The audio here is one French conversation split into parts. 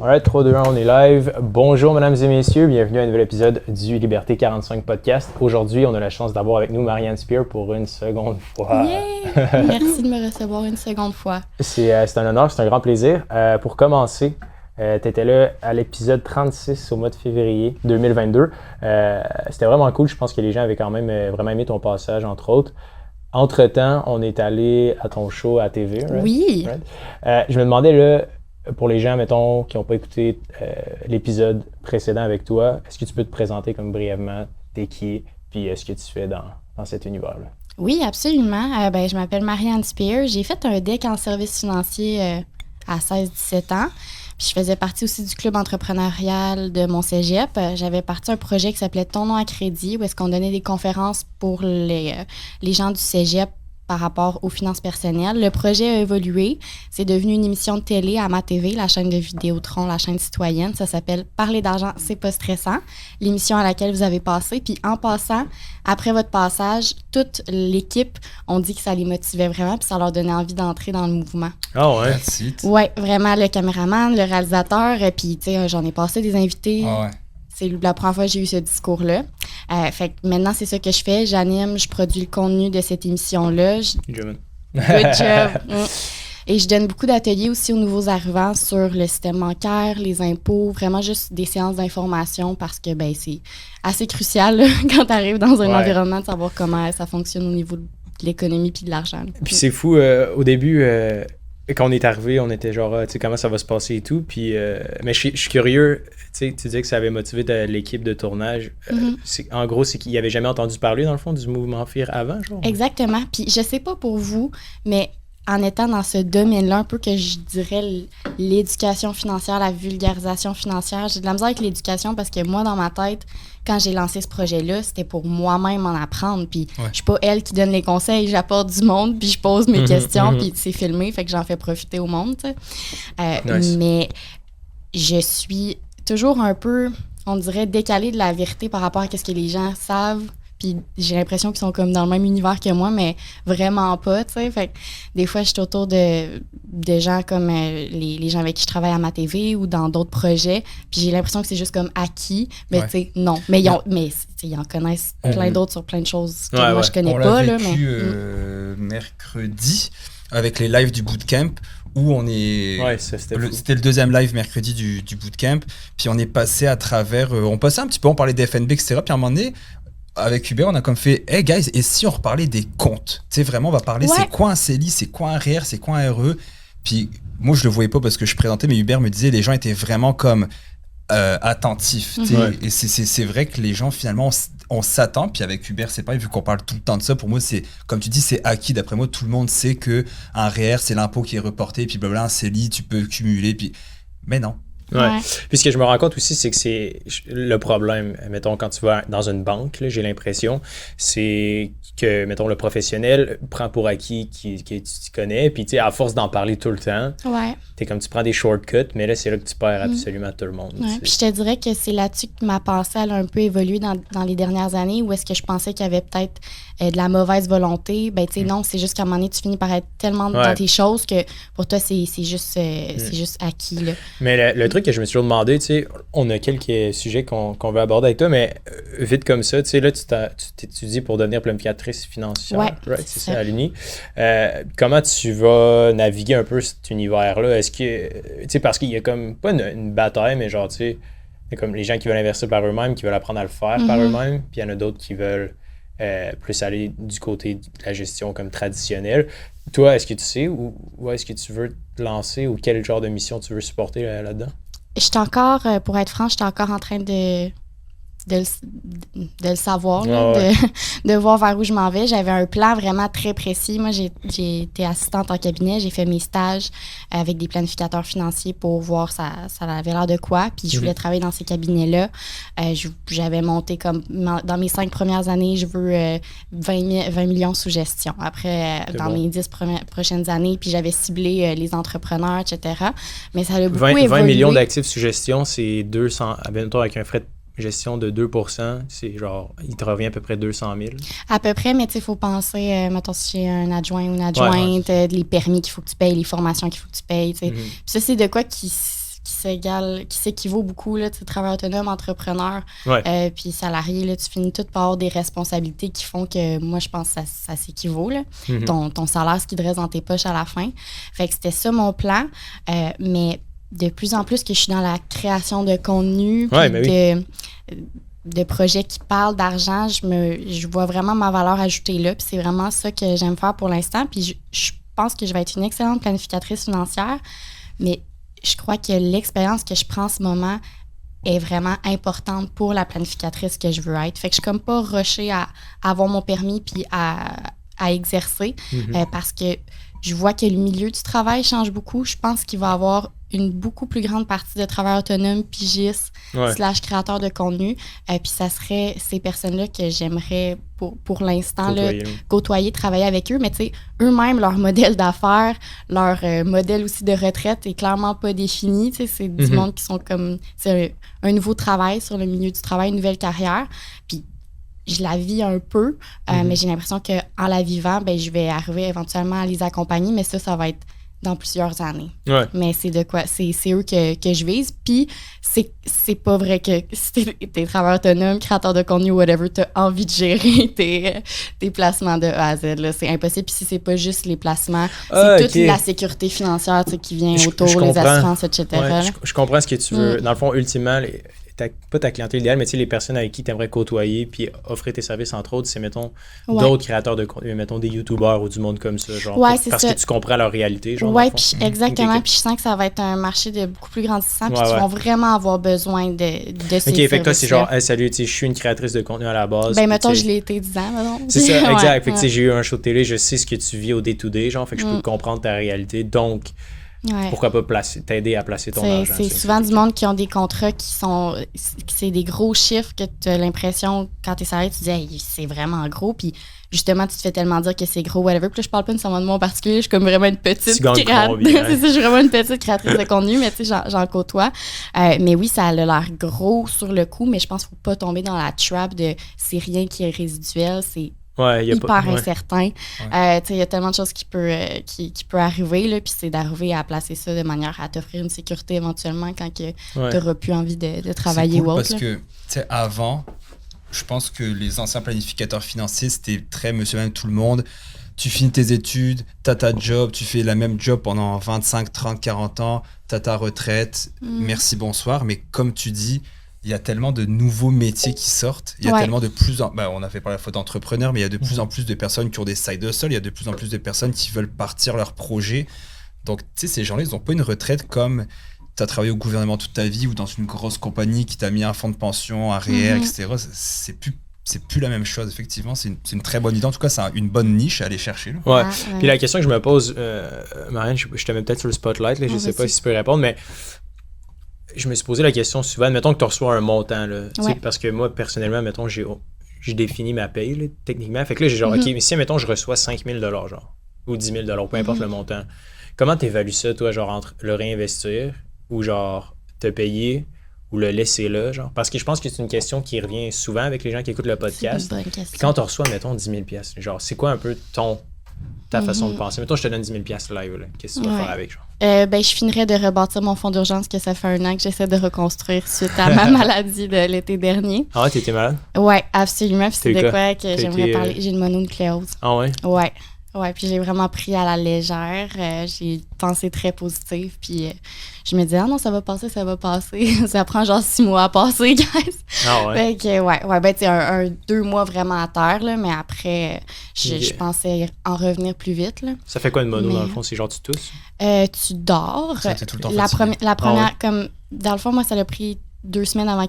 Alright, 3, 2, 1, on est live. Bonjour mesdames et messieurs, bienvenue à un nouvel épisode du Liberté 45 podcast. Aujourd'hui, on a la chance d'avoir avec nous Marianne Spear pour une seconde fois. Yeah! Merci de me recevoir une seconde fois. C'est un honneur, c'est un grand plaisir. Pour commencer, tu étais là à l'épisode 36 au mois de février 2022. C'était vraiment cool, je pense que les gens avaient quand même vraiment aimé ton passage, entre autres. Entre-temps, on est allé à ton show à TV. Right? Oui! Right? Je me demandais là, pour les gens, mettons, qui n'ont pas écouté l'épisode précédent avec toi, est-ce que tu peux te présenter comme brièvement, t'es qui, puis ce que tu fais dans cet univers-là? Oui, absolument. Je m'appelle Marianne Spear. J'ai fait un DEC en services financiers à 16-17 ans. Puis je faisais partie aussi du club entrepreneurial de mon cégep. J'avais parti un projet qui s'appelait Ton nom à crédit, où est-ce qu'on donnait des conférences pour les gens du cégep par rapport aux finances personnelles. Le projet a évolué. C'est devenu une émission de télé à Ma-TV, la chaîne de Vidéotron, la chaîne citoyenne. Ça s'appelle « Parler d'argent, c'est pas stressant », l'émission à laquelle vous avez passé. Puis en passant, après votre passage, toute l'équipe ont dit que ça les motivait vraiment puis ça leur donnait envie d'entrer dans le mouvement. Ah ouais? Oui, vraiment, le caméraman, le réalisateur, puis tu sais, j'en ai passé des invités. Ah ouais. C'est la première fois que j'ai eu ce discours-là. Fait que maintenant, c'est ça que je fais. J'anime, je produis le contenu de cette émission-là. Good job. Et je donne beaucoup d'ateliers aussi aux nouveaux arrivants sur le système bancaire, les impôts, vraiment juste des séances d'information parce que c'est assez crucial là, quand tu arrives dans un environnement de savoir comment ça fonctionne au niveau de l'économie puis de l'argent. Puis c'est fou, au début, quand on est arrivé, on était genre, tu sais, comment ça va se passer et tout. Puis, mais je suis curieux, tu sais, tu disais que ça avait motivé l'équipe de tournage. En gros, c'est qu'il n'y avait jamais entendu parler, dans le fond, du mouvement FIR avant, genre? Exactement. Puis je sais pas pour vous, mais en étant dans ce domaine-là, un peu que je dirais l'éducation financière, la vulgarisation financière, j'ai de la misère avec l'éducation parce que moi, dans ma tête, quand j'ai lancé ce projet-là, c'était pour moi-même en apprendre. Puis je suis pas elle qui donne les conseils, j'apporte du monde, puis je pose mes questions, puis c'est filmé, fait que j'en fais profiter au monde, tu sais. Nice. Mais je suis toujours un peu, on dirait, décalée de la vérité par rapport à ce que les gens savent. Puis j'ai l'impression qu'ils sont comme dans le même univers que moi, mais vraiment pas, tu sais. Fait que des fois, je suis autour de gens comme les gens avec qui je travaille à Ma-TV ou dans d'autres projets, puis j'ai l'impression que c'est juste comme acquis, mais tu sais, non. Mais ils en connaissent plein d'autres sur plein de choses que moi, je connais pas. On l'a là, vécu mercredi avec les lives du bootcamp où on est... Ouais, ça, c'était le deuxième live mercredi du bootcamp, puis on est passé à travers... on passait un petit peu, on parlait des FNB, etc. Puis à un moment donné, avec Hubert, on a comme fait « Hey guys, et si on reparlait des comptes ?» Tu sais, vraiment, on va parler c'est quoi un CELI, c'est quoi un REER, c'est quoi un RE. Puis moi, je le voyais pas parce que je présentais, mais Hubert me disait les gens étaient vraiment comme attentifs. Et c'est vrai que les gens, finalement, on s'attend. Puis avec Hubert, c'est pas vu qu'on parle tout le temps de ça. Pour moi, c'est comme tu dis, c'est acquis. D'après moi, tout le monde sait qu'un REER, c'est l'impôt qui est reporté. Puis blablabla, un CELI, tu peux cumuler. Puis... Mais non. Ouais. Puis ce que je me rends compte aussi, c'est que c'est le problème, mettons, quand tu vas dans une banque, là, j'ai l'impression, c'est que, mettons, le professionnel prend pour acquis que tu connais, puis tu sais, à force d'en parler tout le temps, t'es comme tu prends des shortcuts, mais là, c'est là que tu perds absolument tout le monde. Puis je te dirais que c'est là-dessus que ma pensée elle a un peu évolué dans les dernières années, où est-ce que je pensais qu'il y avait peut-être de la mauvaise volonté. Ben, tu sais, non, c'est juste qu'à un moment donné, tu finis par être tellement dans tes choses que pour toi, c'est juste acquis, là. Mais le truc que je me suis toujours demandé, tu sais, on a quelques sujets qu'on veut aborder avec toi, mais vite comme ça, tu sais, là, tu t'étudies pour devenir planificatrice financière, right? C'est ça, à l'Uni. Comment tu vas naviguer un peu cet univers-là? Est-ce que, tu sais, parce qu'il y a comme, pas une bataille, mais genre, tu sais, il y a comme les gens qui veulent investir par eux-mêmes, qui veulent apprendre à le faire par eux-mêmes, puis il y en a d'autres qui veulent plus aller du côté de la gestion comme traditionnelle. Toi, est-ce que tu sais où est-ce que tu veux te lancer ou quel genre de mission tu veux supporter là-dedans? J'étais encore, pour être franche, j'étais encore en train de le savoir, de voir vers où je m'en vais. J'avais un plan vraiment très précis. Moi, j'ai été assistante en cabinet. J'ai fait mes stages avec des planificateurs financiers pour voir ça avait l'air de quoi. Puis je voulais travailler dans ces cabinets-là. J'avais monté comme dans mes 5 premières années, je veux 20 millions sous gestion. Après, mes 10 prochaines années, puis j'avais ciblé les entrepreneurs, etc. Mais ça a beaucoup évolué. 20 millions d'actifs sous gestion, c'est 200, bientôt avec un frais de gestion de 2%, c'est genre, il te revient à peu près 200 000. À peu près, mais tu sais, il faut penser, mettons, si j'ai un adjoint ou une adjointe, les permis qu'il faut que tu payes, les formations qu'il faut que tu payes, tu sais. Puis ça, c'est de quoi qui s'équivaut beaucoup, là, tu sais, travailleur autonome, entrepreneur, puis salarié, là, tu finis tout par avoir des responsabilités qui font que, moi, je pense que ça s'équivaut, là. Ton salaire, ce qui te reste dans tes poches à la fin. Fait que c'était ça mon plan, mais de plus en plus que je suis dans la création de contenu, de projets qui parlent d'argent, je vois vraiment ma valeur ajoutée là, puis c'est vraiment ça que j'aime faire pour l'instant, puis je pense que je vais être une excellente planificatrice financière, mais je crois que l'expérience que je prends en ce moment est vraiment importante pour la planificatrice que je veux être. Fait que je suis comme pas rushée à avoir mon permis puis à exercer parce que je vois que le milieu du travail change beaucoup. Je pense qu'il va y avoir une beaucoup plus grande partie de travailleurs autonomes, pigistes, / créateurs de contenu. Puis ça serait ces personnes-là que j'aimerais, pour l'instant, côtoyer, travailler avec eux. Mais tu sais, eux-mêmes, leur modèle d'affaires, leur modèle aussi de retraite est clairement pas défini. Tu sais, c'est du monde qui sont comme... C'est un nouveau travail sur le milieu du travail, une nouvelle carrière. Puis je la vis un peu, mais j'ai l'impression qu'en la vivant, ben, je vais arriver éventuellement à les accompagner, mais ça va être dans plusieurs années. Mais c'est de quoi? C'est eux que je vise. Puis c'est pas vrai que si t'es travailleur autonome, créateur de contenu, whatever, t'as envie de gérer tes placements de A à Z. Là. C'est impossible. Puis si c'est pas juste les placements, c'est toute la sécurité financière qui vient autour, les assurances, etc. Je comprends ce que tu veux. Dans le fond, ultimement, pas ta clientèle idéale, mais les personnes avec qui tu aimerais côtoyer puis offrir tes services, entre autres, c'est, mettons, d'autres créateurs de contenu, mettons, des YouTubers ou du monde comme ça, genre, parce que tu comprends leur réalité, genre. Oui, puis exactement, puis je sens que ça va être un marché de beaucoup plus grandissant, puis ils vont vraiment avoir besoin de ces services. Fait que toi, c'est genre, hey, salut, je suis une créatrice de contenu à la base. Ben, mettons, je l'ai été 10 ans, mettons. C'est ça, exact. Fait que j'ai eu un show de télé, je sais ce que tu vis au day-to-day, genre, fait que je peux comprendre ta réalité, donc... Pourquoi pas t'aider à placer ton argent? C'est souvent du monde qui ont des contrats c'est des gros chiffres que tu as l'impression, quand t'es salarié, tu te dis hey, c'est vraiment gros, puis justement, tu te fais tellement dire que c'est gros, whatever. Puis là, je parle pas nécessairement de moi en particulier, je suis comme vraiment une petite je suis vraiment une petite créatrice de contenu, mais tu sais, j'en côtoie. Mais oui, ça a l'air gros sur le coup, mais je pense qu'il faut pas tomber dans la trap de c'est rien qui est résiduel, c'est hyper incertain. Il y a tellement de choses qui peut arriver, là, puis c'est d'arriver à placer ça de manière à t'offrir une sécurité éventuellement quand tu n'auras plus envie de travailler ou autre. Parce que avant, je pense que les anciens planificateurs financiers, c'était très monsieur même tout le monde. Tu finis tes études, tu as ta job, tu fais la même job pendant 25, 30, 40 ans, tu as ta retraite, merci, bonsoir. Mais comme tu dis, il y a tellement de nouveaux métiers qui sortent. Il y a tellement de on a fait par la faute d'entrepreneurs, mais il y a de plus en plus de personnes qui ont des side hustles. Il y a de plus en plus de personnes qui veulent partir leur projet. Donc, tu sais, ces gens-là, ils n'ont pas une retraite comme tu as travaillé au gouvernement toute ta vie ou dans une grosse compagnie qui t'a mis un fonds de pension, un REER, etc. C'est plus la même chose, effectivement. C'est une très bonne idée. En tout cas, c'est une bonne niche à aller chercher. Là. Puis la question que je me pose, Marianne, je te mets peut-être sur le spotlight. Là, je ne sais pas si tu peux répondre, mais... Je me suis posé la question souvent, mettons que tu reçois un montant, là, parce que moi, personnellement, mettons, j'ai défini ma paye, là, techniquement. Fait que là, j'ai genre, OK, mais si, mettons, je reçois 5 000 genre, ou 10 000 peu importe le montant, comment tu évalues ça, toi, genre, entre le réinvestir ou, genre, te payer ou le laisser là, genre? Parce que je pense que c'est une question qui revient souvent avec les gens qui écoutent le podcast. C'est une bonne question. Puis quand tu reçois, mettons, 10 000 genre, c'est quoi un peu ta façon de penser? Mettons, je te donne 10 000 live, là. Qu'est-ce que tu vas faire avec, genre? Je finirais de rebâtir mon fonds d'urgence que ça fait 1 an que j'essaie de reconstruire suite à ma maladie de l'été dernier. Ah ouais, t'étais malade? Ouais, absolument. Puis c'est de quoi que j'aimerais parler. J'ai une mononucléose. Ah ouais? Ouais, puis j'ai vraiment pris à la légère. J'ai pensé très positive. Puis je me disais, ah non, ça va passer. Ça prend genre 6 mois à passer, guys. Ah ouais? Fait que, ben, tu sais, 2 mois vraiment à terre, là, mais après, je pensais en revenir plus vite, là. Ça fait quoi une mono, dans le fond? C'est genre tu tousses? Tu dors. T'es tout le temps la première, comme, dans le fond, moi, ça a pris 2 semaines avant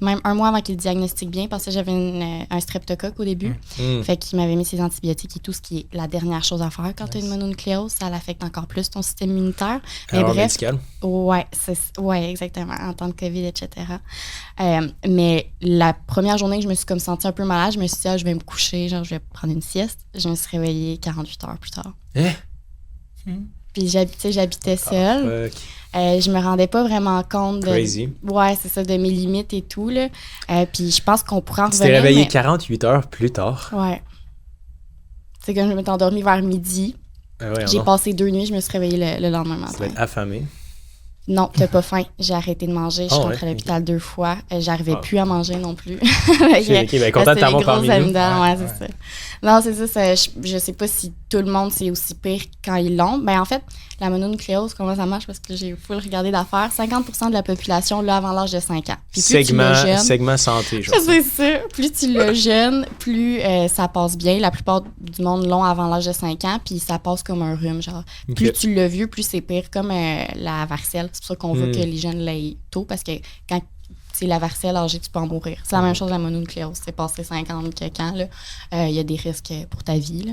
même 1 mois avant qu'il diagnostique bien, parce que j'avais un streptocoque au début. Fait qu'il m'avait mis ses antibiotiques et tout, ce qui est la dernière chose à faire quand tu as une mononucléose. Ça l'affecte encore plus ton système immunitaire. Mais alors, bref, médical? Ouais, exactement, en temps de COVID, etc. Mais la première journée que je me suis comme sentie un peu malade, je me suis dit, je vais me coucher, genre, je vais prendre une sieste. Je me suis réveillée 48 heures plus tard. Puis j'habitais seule. je me rendais pas vraiment compte de... Crazy. Ouais, c'est ça, de mes limites et tout, là. Puis je pense qu'on pourrait en Tu revenir... t'es réveillé mais... 48 heures plus tard. Ouais. C'est comme je m'étais endormie vers midi. J'ai passé 2 nuits, je me suis réveillée le lendemain matin. Tu vas être affamé. Non, t'as pas faim. J'ai arrêté de manger. Je suis rentrée à l'hôpital 2 fois. J'arrivais plus à manger non plus. OK, ben content de t'avoir parmi nous. Ouais, c'est ça. Non, c'est ça. Je sais pas si tout le monde, c'est aussi pire quand ils l'ont. Ben en fait, la mononucléose, comment ça marche? Parce que j'ai full regardé d'affaires. 50% de la population l'a avant l'âge de 5 ans. Puis segment santé, genre. C'est ça. Plus tu le jeune, plus ça passe bien. La plupart du monde l'ont avant l'âge de 5 ans, puis ça passe comme un rhume, genre. Plus tu l'as vieux, plus c'est pire, comme la varicelle. C'est pour ça qu'on veut que les jeunes l'aient tôt, parce que quand c'est la varicelle âgée, tu peux en mourir. C'est la même chose la mononucléose. C'est passé 50 quelques ans, là. Y a des risques pour ta vie, là.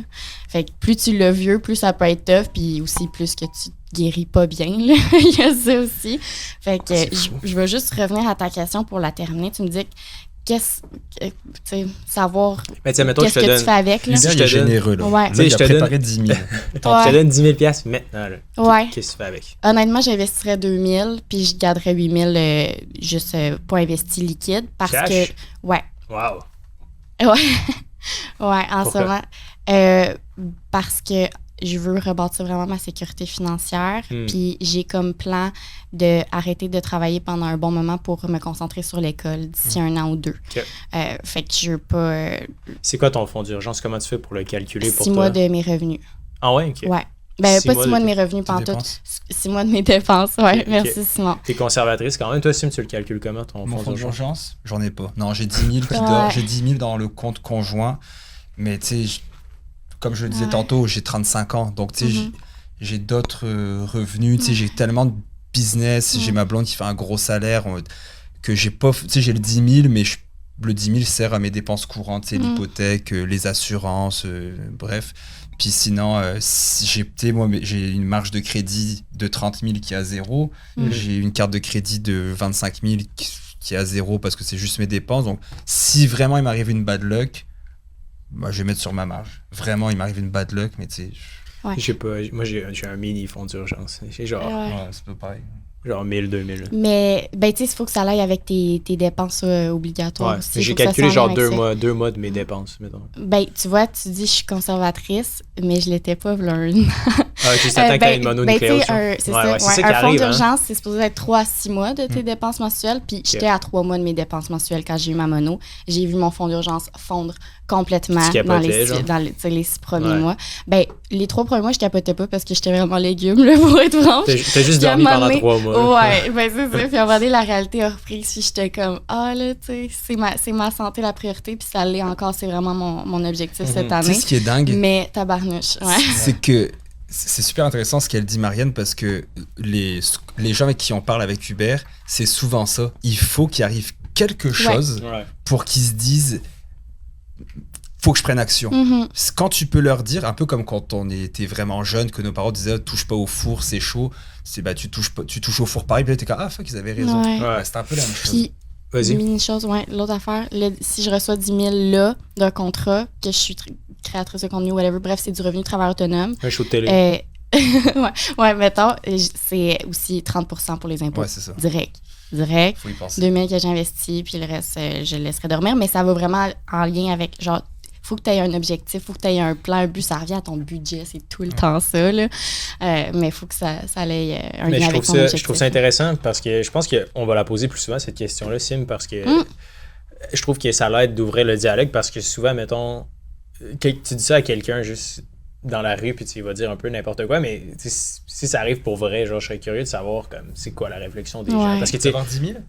Fait que plus tu l'as vieux, plus ça peut être tough, puis aussi plus que tu te guéris pas bien, là. Il y a ça aussi. Fait que je veux juste revenir à ta question pour la terminer. Tu me dis savoir qu'est-ce que tu fais avec. Là. Il est généreux. Là. Ouais. Là, il a préparé 10 000. Je te donne 10 000 $ maintenant. Là. Ouais. Qu'est-ce que tu fais avec? Honnêtement, j'investirais 2 000 puis je garderais 8 000 juste pas investi liquide. Parce Cash? que... Ouais. Wow. Ouais, en ce moment. Parce que je veux rebâtir vraiment ma sécurité financière. Puis j'ai comme plan d'arrêter de travailler pendant un bon moment pour me concentrer sur l'école d'ici 1 an ou 2. Okay. Fait que je veux pas... C'est quoi ton fonds d'urgence? Comment tu fais pour le calculer pour 6 mois de mes revenus. Ah ouais? OK. Ouais. Ben, pas 6 mois de mes revenus, pantoute. 6 mois de mes dépenses, ouais. Okay. Merci, Simon. T'es conservatrice quand même. Toi, Sim, tu le calcules comment, ton fonds d'urgence? J'en ai pas. Non, j'ai 10 000 qui dort. J'ai 10 000 dans le compte conjoint. Mais tu sais... Comme je le disais tantôt, j'ai 35 ans, donc tu sais, j'ai d'autres revenus, tu sais, j'ai tellement de business, j'ai ma blonde qui fait un gros salaire, que j'ai pas, tu sais, j'ai le 10 000, mais le 10 000 sert à mes dépenses courantes, tu sais, l'hypothèque, les assurances, bref. Puis sinon, j'ai une marge de crédit de 30 000 qui est à 0, j'ai une carte de crédit de 25 000 qui est à 0 parce que c'est juste mes dépenses, donc si vraiment il m'arrive une bad luck, moi, je vais mettre sur ma marge. Vraiment, il m'arrive une bad luck, mais tu sais... Ouais. Moi, j'ai un mini fonds d'urgence. C'est genre... Ouais, c'est pas pareil. Genre 1000, 2000. Mais, ben, tu sais, il faut que ça aille avec tes dépenses obligatoires aussi. Mais j'ai calculé genre 2 mois de mes dépenses, mettons. Ben, tu vois, tu dis je suis conservatrice, mais je l'étais pas, v'là tu t'attends que t'aies une mononucléose. C'est ça. Un fonds d'urgence, c'est supposé être 3 à 6 mois de tes dépenses mensuelles. Puis j'étais à 3 mois de mes dépenses mensuelles quand j'ai eu ma mono. J'ai vu mon fonds d'urgence fondre complètement dans les 6 premiers mois. Ben, les 3 premiers mois, je capotais pas parce que j'étais vraiment légume, là, pour être franche. T'as juste dormi pendant 3 mois. Ouais, ben c'est ça. Puis à un moment donné, la réalité a repris. Puis j'étais comme, là, tu sais, c'est ma santé la priorité. Puis ça l'est encore. C'est vraiment mon objectif cette année. Tu sais ce qui est dingue? Mais tabarnouche, c'est que c'est super intéressant ce qu'elle dit, Marianne, parce que les gens avec qui on parle avec Hubert, c'est souvent ça. Il faut qu'il arrive quelque chose pour qu'ils se disent... faut que je prenne action. Quand tu peux leur dire, un peu comme quand on était vraiment jeune, que nos parents disaient touche pas au four, c'est chaud, c'est tu touches au four pareil, puis là t'es comme fuck, ils avaient raison. C'est un peu la même chose. Puis, une chose, l'autre affaire, si je reçois 10 000 là d'un contrat, que je suis créatrice de contenu, whatever, bref, c'est du revenu de travail autonome. Un show de télé. Mettons, c'est aussi 30% pour les impôts. Ouais, c'est ça. Direct. Faut y penser. 2 000 que j'investis, puis le reste, je le laisserai dormir, mais ça va vraiment en lien avec, genre, faut que tu aies un objectif, faut que tu aies un plan, un but, ça revient à ton budget, c'est tout le temps ça, là. Mais il faut que ça ait un lien avec ton objectif. Je trouve ça intéressant parce que je pense qu'on va la poser plus souvent, cette question-là, Sim, parce que je trouve que ça l'aide d'ouvrir le dialogue parce que souvent, mettons, tu dis ça à quelqu'un juste dans la rue puis tu vas dire un peu n'importe quoi, mais si ça arrive pour vrai, genre, je serais curieux de savoir comme c'est quoi la réflexion des gens. Parce que tu sais, 10 000?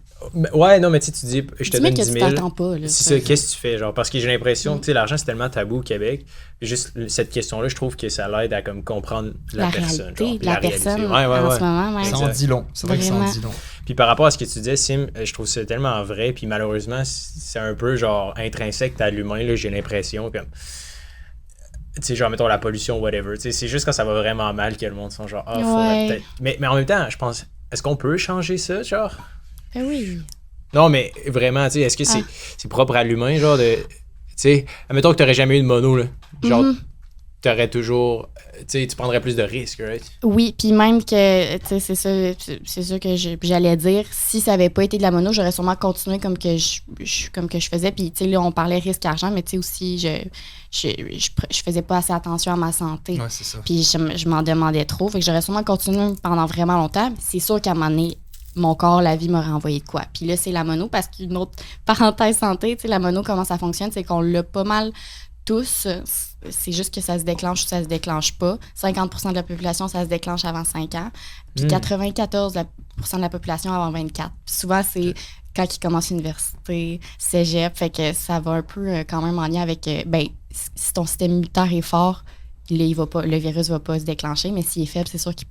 Ouais, non, mais tu dis, je te donne 10 000. Tu t'attends pas, là. C'est ça, qu'est-ce que tu fais? Genre, parce que j'ai l'impression, tu sais, l'argent, c'est tellement tabou au Québec. Juste cette question-là, je trouve que ça l'aide à comme comprendre la personne. Réalité, genre, la personne en ce moment. Ouais. Ça en dit long. C'est vrai que ça en dit long. Puis par rapport à ce que tu disais, Sim, je trouve ça tellement vrai. Puis malheureusement, c'est un peu genre intrinsèque à l'humain, là, j'ai l'impression. Comme, tu sais, genre, mettons la pollution, whatever. Tu sais, c'est juste quand ça va vraiment mal que le monde sont genre, faudrait peut-être. Mais en même temps, je pense, est-ce qu'on peut changer ça, genre? Ben oui. Non, mais vraiment, tu sais, est-ce que c'est propre à l'humain, genre de. Tu sais, admettons que t'aurais jamais eu de mono, là. Genre, t'aurais toujours... tu prendrais plus de risques, right? Oui, puis même que, tu sais, c'est ça que j'allais dire. Si ça avait pas été de la mono, j'aurais sûrement continué comme que je faisais. Puis, tu sais, là, on parlait risque-argent, mais tu sais aussi, je faisais pas assez attention à ma santé. Ouais, c'est ça. Puis, je m'en demandais trop. Fait que j'aurais sûrement continué pendant vraiment longtemps. C'est sûr qu'à un moment donné, mon corps, la vie m'aurait envoyé de quoi. Puis là, c'est la mono, parce qu'une autre parenthèse santé, tu sais, la mono, comment ça fonctionne, c'est qu'on l'a pas mal tous, c'est juste que ça se déclenche ou ça se déclenche pas. 50% de la population, ça se déclenche avant 5 ans. Puis 94% de la population avant 24. Puis souvent, c'est quand ils commencent l'université, cégep, fait que ça va un peu quand même en lien avec, si ton système immunitaire est fort, le virus va pas se déclencher, mais s'il est faible, c'est sûr qu'il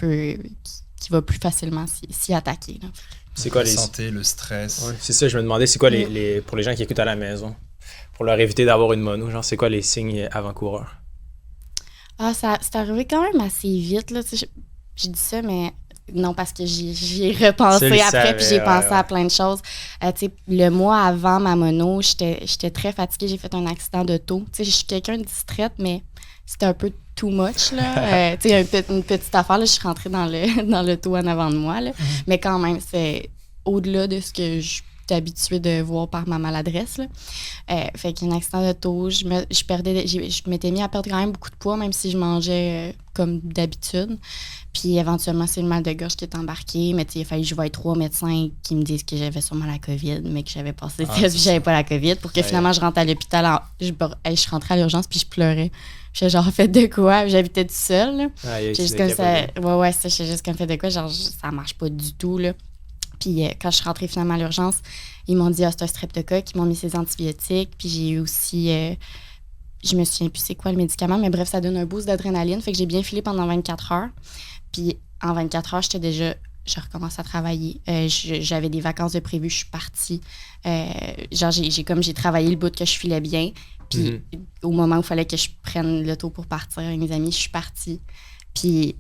va plus facilement s'y attaquer. Là. C'est quoi la santé, le stress? Ouais, c'est ça, je me demandais, c'est quoi pour les gens qui écoutent à la maison? Pour leur éviter d'avoir une mono, genre, c'est quoi les signes avant-coureurs? Ah, c'est arrivé quand même assez vite, là. J'ai dit ça, mais non, parce que j'y ai repensé après, puis j'ai pensé à plein de choses. Tu sais, le mois avant ma mono, j'étais très fatiguée. J'ai fait un accident d'auto. Tu sais, je suis quelqu'un de distraite, mais c'était un peu too much, là. Tu sais, une petite affaire, là, je suis rentrée dans l'auto en avant de moi, là. Mais quand même, c'est au-delà de ce que je habituée de voir par ma maladresse. Là. Fait qu'il y a un accident d'auto, je m'étais mis à perdre quand même beaucoup de poids, même si je mangeais comme d'habitude. Puis éventuellement, c'est le mal de gorge qui est embarqué. Mais il a fallu que je voie 3 médecins qui me disent que j'avais sûrement la COVID, mais que j'avais passé le test puis j'avais pas la COVID. Pour que finalement, je rentre à l'hôpital. Je rentrais à l'urgence puis je pleurais. J'étais genre, fait de quoi? J'habitais toute seule. Là. J'étais juste comme ça. Ouais, j'étais juste comme fait de quoi? Genre, ça marche pas du tout, là. Puis quand je suis rentrée finalement à l'urgence, ils m'ont dit c'est un streptocoque, ils m'ont mis ses antibiotiques. Puis j'ai eu aussi, je me souviens plus c'est quoi le médicament, mais bref, ça donne un boost d'adrénaline. Fait que j'ai bien filé pendant 24 heures. Puis en 24 heures, je recommence à travailler. J'avais des vacances de prévues, je suis partie. Genre, j'ai travaillé le bout que je filais bien. Puis au moment où il fallait que je prenne l'auto pour partir avec mes amis, je suis partie. Puis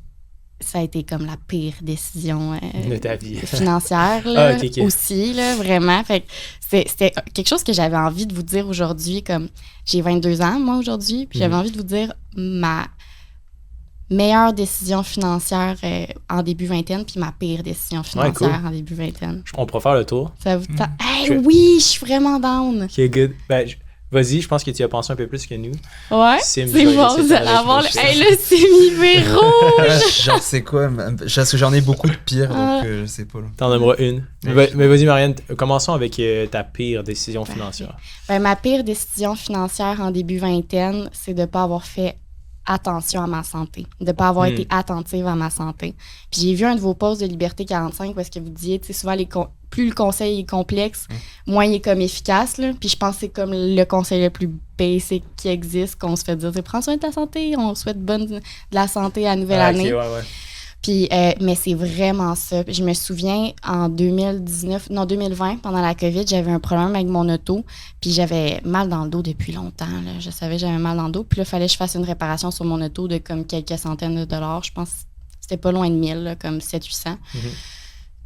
ça a été comme la pire décision de ta vie financière là, aussi, là, vraiment. Fait que c'était quelque chose que j'avais envie de vous dire aujourd'hui. Comme j'ai 22 ans, moi, aujourd'hui, puis j'avais envie de vous dire ma meilleure décision financière en début vingtaine, puis ma pire décision financière en début vingtaine. On pourra faire le tour. Ça vous oui, je suis vraiment down. OK, good. Vas-y, je pense que tu as pensé un peu plus que nous. Ouais, c'est bon, vous allez avoir le semi-V rouge. Genre, c'est quoi? Parce que j'en ai beaucoup de pires, donc je sais pas. Là. T'en aimeras une. Mais vas-y, Marianne, commençons avec ta pire décision financière. Ma pire décision financière en début vingtaine, c'est de ne pas avoir fait attention à ma santé, de ne pas avoir été attentive à ma santé. Puis j'ai vu un de vos posts de Liberté 45 parce que vous disiez, tu sais, souvent, plus le conseil est complexe, moins il est comme efficace. Là. Puis je pense que c'est comme le conseil le plus basic qui existe, qu'on se fait dire, prends soin de ta santé, on souhaite de la santé à la nouvelle année. Ouais. Puis, mais c'est vraiment ça. Je me souviens, en 2020, pendant la COVID, j'avais un problème avec mon auto. Puis j'avais mal dans le dos depuis longtemps. Là. Je savais que j'avais mal dans le dos. Puis là, il fallait que je fasse une réparation sur mon auto de comme quelques centaines de dollars. Je pense que c'était pas loin de 1000, là, comme 700-800.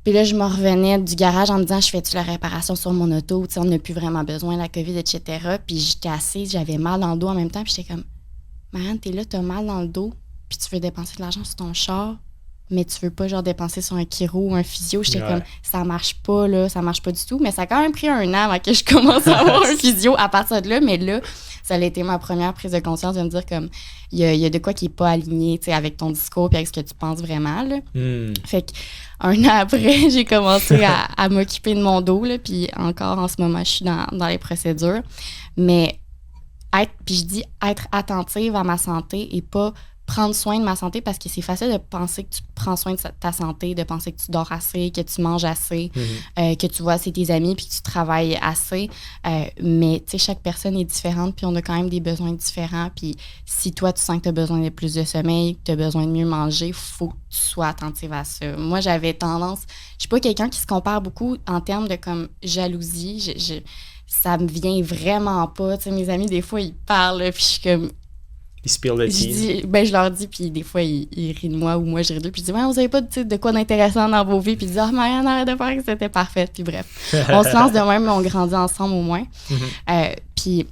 Puis là, je me revenais du garage en me disant, je fais-tu la réparation sur mon auto? T'sais, on n'a plus vraiment besoin de la COVID, etc. Puis j'étais assise, j'avais mal dans le dos en même temps. Puis j'étais comme, Marianne, t'es là, t'as mal dans le dos. Puis tu veux dépenser de l'argent sur ton char. Mais tu veux pas genre dépenser sur un chiro ou un physio. J'étais comme, ça marche pas, là, ça marche pas du tout. Mais ça a quand même pris 1 an avant que je commence à avoir un physio à partir de là. Mais là, ça a été ma première prise de conscience de me dire comme, il y a de quoi qui est pas aligné, tu sais, avec ton discours puis avec ce que tu penses vraiment, là. Fait que 1 an après, j'ai commencé à m'occuper de mon dos, là. Puis encore, en ce moment, je suis dans les procédures. Mais puis je dis être attentive à ma santé et pas prendre soin de ma santé parce que c'est facile de penser que tu prends soin de ta santé, de penser que tu dors assez, que tu manges assez, que tu vois assez tes amis puis que tu travailles assez. Mais tu sais, chaque personne est différente puis on a quand même des besoins différents. Puis si toi, tu sens que tu as besoin de plus de sommeil, que tu as besoin de mieux manger, il faut que tu sois attentive à ça. Moi, j'avais tendance... Je suis pas quelqu'un qui se compare beaucoup en termes de comme jalousie. Ça me vient vraiment pas. Tu sais, mes amis, des fois, ils parlent puis je suis comme... Ils spill the tea. Je leur dis, puis des fois, ils rient de moi ou moi, je ris d'eux. Puis je dis, vous avez pas de quoi d'intéressant dans vos vies. Puis ils disent, Marianne, arrête de faire que c'était parfait. Puis bref, on se lance de même, mais on grandit ensemble au moins. Puis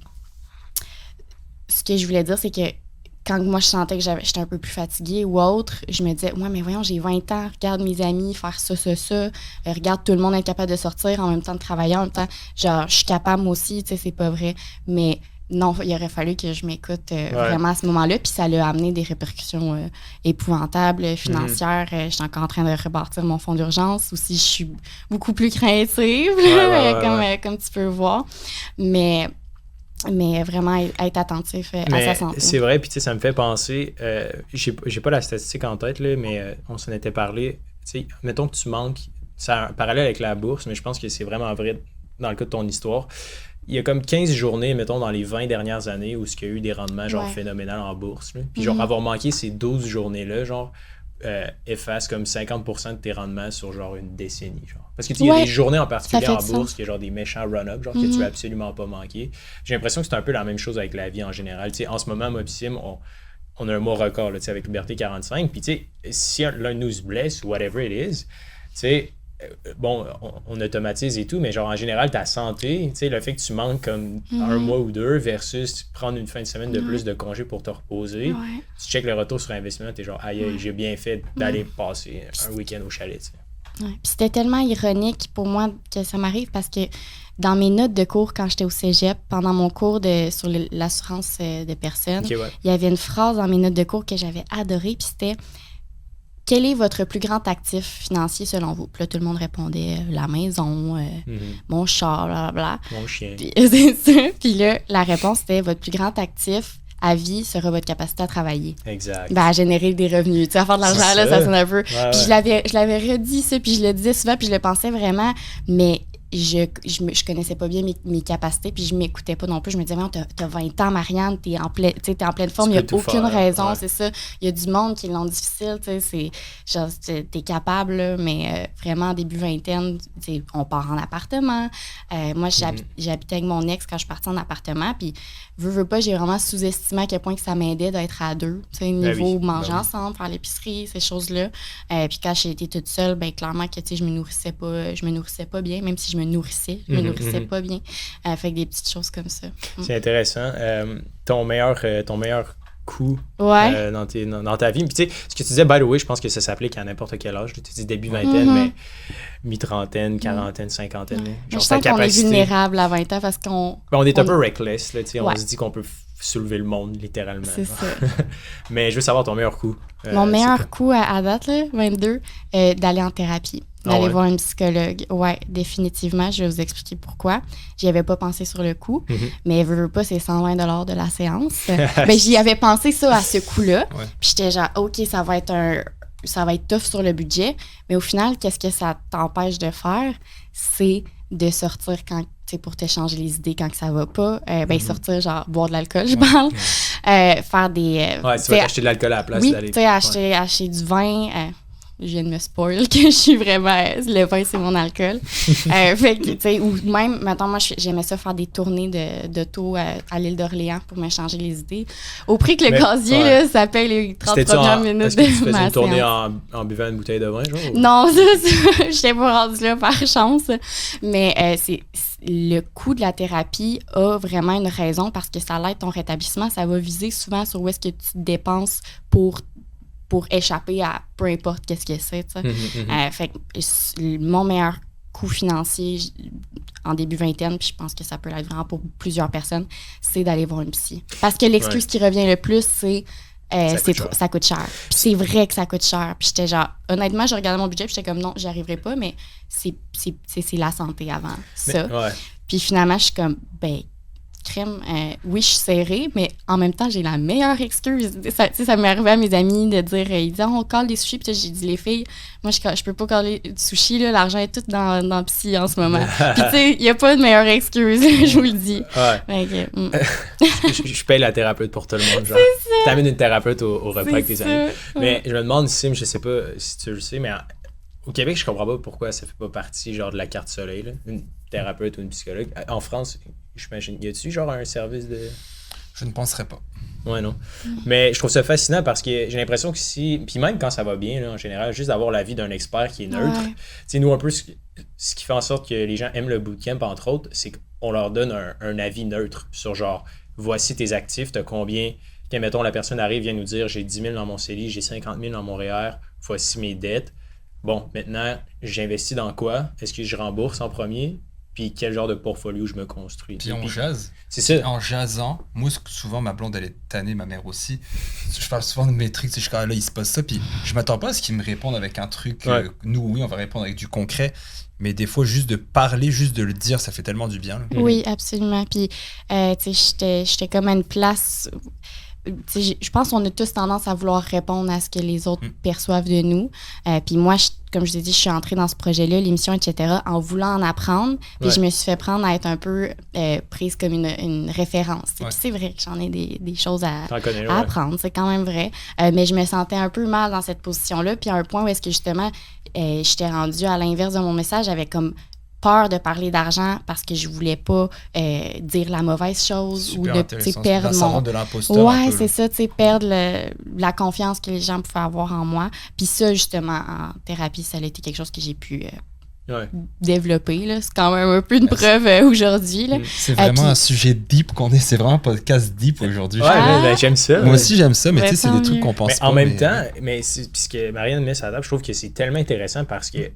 ce que je voulais dire, c'est que quand moi, je sentais que j'étais un peu plus fatiguée ou autre, je me disais, ouais, mais voyons, j'ai 20 ans, regarde mes amis faire ça, regarde tout le monde être capable de sortir en même temps de travailler, en même temps, genre, je suis capable moi aussi, tu sais, c'est pas vrai. Mais non, il aurait fallu que je m'écoute vraiment à ce moment-là, puis ça l'a amené des répercussions épouvantables, financières. J'étais encore en train de rebâtir mon fonds d'urgence. Aussi, je suis beaucoup plus craintive, comme tu peux voir. Mais vraiment être attentif à sa santé. C'est vrai, puis tu sais, ça me fait penser, j'ai pas la statistique en tête, là, mais on s'en était parlé. Tu sais, mettons que tu manques, c'est un parallèle avec la bourse, mais je pense que c'est vraiment vrai dans le cas de ton histoire. Il y a comme 15 journées, mettons, dans les 20 dernières années où il y a eu des rendements genre phénoménales en bourse. Là. Puis genre, avoir manqué ces 12 journées-là, genre, efface comme 50% de tes rendements sur genre une décennie. Genre. Parce que il y a des journées en particulier en bourse qui y a genre des méchants run-up, genre que tu veux absolument pas manquer. J'ai l'impression que c'est un peu la même chose avec la vie en général. Tu sais, en ce moment, moi et Sim, on a un mois record là, avec Liberté 45. Puis tu sais, si l'un de nous se blesse ou whatever it is, tu sais, bon, on automatise et tout, mais genre en général, ta santé, tu sais, le fait que tu manques comme un mois ou deux versus prendre une fin de semaine de plus de congé pour te reposer, tu checkes le retour sur investissement, t'es genre, aïe, j'ai bien fait d'aller passer un week-end au chalet, tu sais. Puis c'était tellement ironique pour moi que ça m'arrive parce que dans mes notes de cours quand j'étais au cégep, pendant mon cours sur l'assurance de personnes, il y avait une phrase dans mes notes de cours que j'avais adorée, puis c'était « Quel est votre plus grand actif financier selon vous? » Puis là, tout le monde répondait « La maison, mon chat, blablabla. » Mon chien. Puis, c'est ça. Puis là, la réponse c'était « Votre plus grand actif à vie sera votre capacité à travailler. » Exact. Ben, à générer des revenus. Tu sais, à faire de l'argent, là, ça sonne un peu. Puis je l'avais redit ça, puis je le disais souvent, puis je le pensais vraiment, mais je connaissais pas bien mes capacités, puis je m'écoutais pas non plus. Je me disais, t'as 20 ans, Marianne, t'es en pleine forme, il n'y a aucune raison, c'est ça. Il y a du monde qui l'ont difficile, tu sais, c'est genre, t'es capable, là, mais vraiment, début vingtaine, on part en appartement. Moi, j'habitais avec mon ex quand je partais en appartement, puis veux pas, j'ai vraiment sous-estimé à quel point que ça m'aidait d'être à deux, tu sais, niveau manger ensemble, faire l'épicerie, ces choses-là. Puis quand j'ai été toute seule, ben clairement que, tu sais, je me nourrissais pas bien, même si je me nourrissais pas bien. Fait que des petites choses comme ça. C'est intéressant. Ton meilleur coup dans ta vie. Puis tu sais, ce que tu disais, by the way, je pense que ça s'applique à n'importe quel âge. Tu dis début vingtaine, mais mi-trentaine, quarantaine, cinquantaine. Genre, je sens qu'on est vulnérable à 20 ans parce qu'on... on est un peu reckless. Là, on se dit qu'on peut soulever le monde, littéralement. C'est ça. Mais je veux savoir ton meilleur coup. Mon meilleur coup à date, là, 22, d'aller en thérapie. D'aller voir un psychologue. Ouais, définitivement. Je vais vous expliquer pourquoi. J'y avais pas pensé sur le coup, mais veux pas, c'est 120 $ de la séance. Ben, j'y avais pensé ça à ce coup-là. Ouais. Puis j'étais genre, OK, ça va être tough sur le budget. Mais au final, qu'est-ce que ça t'empêche de faire? C'est de sortir quand, pour te changer les idées quand que ça va pas. Sortir, genre, boire de l'alcool, je parle. Faire des... tu vas acheter de l'alcool à la place d'aller... Oui, acheter du vin... je viens de me spoil que je suis vraiment... Le vin, c'est mon alcool. Fait que, tu sais, ou même, maintenant, moi, j'aimais ça faire des tournées d'auto à l'île d'Orléans pour me changer les idées. Au prix que le casier, là, ça paye les 30 premières minutes de ma séance. Est-ce que tu faisais une tournée en buvant une bouteille de vin, genre? Ou... Non, ça, j'étais pas rendue là par chance. Mais le coût de la thérapie a vraiment une raison parce que ça l'aide ton rétablissement. Ça va viser souvent sur où est-ce que tu dépenses pour échapper à peu importe qu'est-ce que c'est, tu sais. Fait que mon meilleur coût financier en début vingtaine, puis je pense que ça peut l'être vraiment pour plusieurs personnes, c'est d'aller voir une psy. Parce que l'excuse qui revient le plus, c'est ça coûte cher. Puis c'est vrai que ça coûte cher. Puis j'étais genre, honnêtement, je regardais mon budget, puis j'étais comme non, j'y arriverai pas, mais c'est la santé avant ça. Puis finalement, je suis comme, ben, crème, oui, je suis serrée, mais en même temps, j'ai la meilleure excuse. Ça m'est arrivé à mes amis de dire, ils disent, on colle des sushis, puis j'ai dit, les filles, moi, je peux pas coller du sushi, là, l'argent est tout dans psy en ce moment. Puis, tu sais, il n'y a pas de meilleure excuse, je vous le dis. Ouais. Je paye la thérapeute pour tout le monde, genre. T'amènes une thérapeute au repas avec tes amis. Mais je me demande, Sim, je sais pas si tu le sais, mais au Québec, je comprends pas pourquoi ça fait pas partie, genre, de la carte soleil, là, une thérapeute ou une psychologue. En France, j'imagine, y a-tu genre un service de... Je ne penserais pas. Ouais, non. Mais je trouve ça fascinant parce que j'ai l'impression que puis même quand ça va bien, là, en général, juste d'avoir l'avis d'un expert qui est neutre. Tu sais, nous, un peu, ce qui fait en sorte que les gens aiment le bootcamp, entre autres, c'est qu'on leur donne un avis neutre sur genre, voici tes actifs, t'as combien Quand, mettons, la personne arrive, vient nous dire, j'ai 10 000 dans mon CELI, j'ai 50 000 dans mon REER, voici mes dettes. Bon, maintenant, j'investis dans quoi? Est-ce que je rembourse en premier? Puis quel genre de portfolio je me construis? Puis on jase. C'est ça. En jasant, moi, souvent, ma blonde, elle est tannée, ma mère aussi. Je parle souvent de mes trucs, je suis là, il se passe ça, puis je m'attends pas à ce qu'ils me répondent avec un truc. Nous, oui, on va répondre avec du concret, mais des fois, juste de parler, juste de le dire, ça fait tellement du bien. Là. Oui, absolument. Puis, tu sais, j'étais comme à une place... Je pense qu'on a tous tendance à vouloir répondre à ce que les autres perçoivent de nous. Puis moi, comme je t'ai dit, je suis entrée dans ce projet-là, l'émission, etc., en voulant en apprendre. Puis je me suis fait prendre à être un peu prise comme une référence. Puis c'est vrai que j'en ai des choses à apprendre, c'est quand même vrai. Mais je me sentais un peu mal dans cette position-là. Puis à un point où est-ce que justement, j'étais rendue à l'inverse de mon message, avec comme peur de parler d'argent parce que je voulais pas dire la mauvaise chose. Super ou de perdre mon de l'imposteur. Ouais, c'est ça, tu sais, perdre la confiance que les gens pouvaient avoir en moi. Puis ça, justement, en thérapie, ça a été quelque chose que j'ai pu développer. Là. C'est quand même un peu une preuve aujourd'hui. Là. C'est vraiment un sujet deep c'est vraiment un podcast deep aujourd'hui. Ouais, j'aime ça. Moi aussi, j'aime ça, mais tu sais, c'est des trucs qu'on pense pas. En même temps, puisque Marianne met ça à table, je trouve que c'est tellement intéressant parce que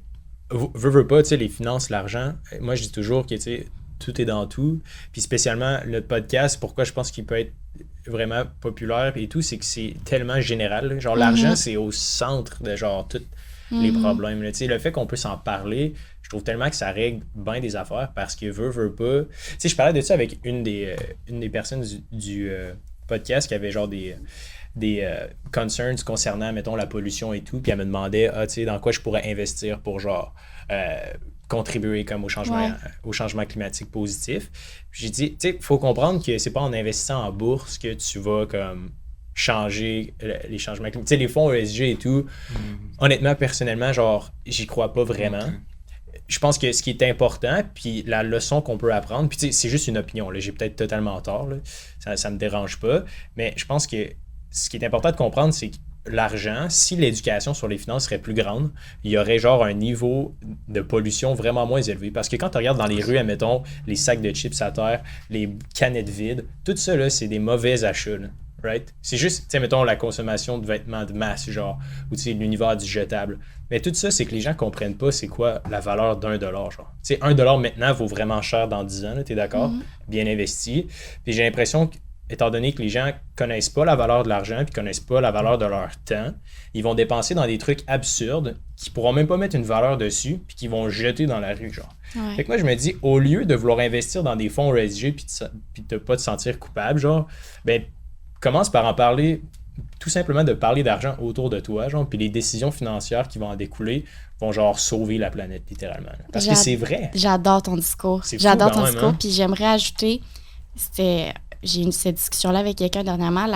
veux pas, tu sais, les finances, l'argent, moi je dis toujours que, tu sais, tout est dans tout. Puis spécialement, le podcast, pourquoi je pense qu'il peut être vraiment populaire et tout, c'est que c'est tellement général. Là. Genre, l'argent, c'est au centre de genre tous les problèmes. Là. Tu sais, le fait qu'on peut s'en parler, je trouve tellement que ça règle bien des affaires parce que veut pas. Tu sais, je parlais de ça avec une des personnes du podcast qui avait genre des concerns concernant, mettons, la pollution et tout, puis elle me demandait, tu sais, dans quoi je pourrais investir pour, genre, contribuer comme au changement climatique positif. Puis j'ai dit, tu sais, il faut comprendre que c'est pas en investissant en bourse que tu vas, comme, changer les changements climatiques. Tu sais, les fonds ESG et tout, honnêtement, personnellement, genre, j'y crois pas vraiment. Je pense que ce qui est important, puis la leçon qu'on peut apprendre, puis tu sais, c'est juste une opinion, là, j'ai peut-être totalement tort, là, ça me dérange pas, mais je pense que ce qui est important de comprendre, c'est que l'argent, si l'éducation sur les finances serait plus grande, il y aurait genre un niveau de pollution vraiment moins élevé. Parce que quand tu regardes dans les rues, admettons, les sacs de chips à terre, les canettes vides, tout ça, là, c'est des mauvais achats. Là, right? C'est juste, tu sais, mettons, la consommation de vêtements de masse, genre, ou tu sais, l'univers du jetable. Mais tout ça, c'est que les gens comprennent pas c'est quoi la valeur $1, genre. Tu sais, $1 maintenant vaut vraiment cher dans 10 ans, t'es d'accord? Bien investi. Puis j'ai l'impression que, étant donné que les gens connaissent pas la valeur de l'argent puis connaissent pas la valeur de leur temps, ils vont dépenser dans des trucs absurdes qui pourront même pas mettre une valeur dessus puis qu'ils vont jeter dans la rue, genre. Ouais. Fait que moi, je me dis, au lieu de vouloir investir dans des fonds ESG puis de pas te sentir coupable, genre, ben, commence par en parler, tout simplement de parler d'argent autour de toi, genre, puis les décisions financières qui vont en découler vont, genre, sauver la planète, littéralement. Parce que c'est vrai. J'adore ton discours. J'adore ton discours, puis j'aimerais ajouter, j'ai eu cette discussion-là avec quelqu'un dernièrement,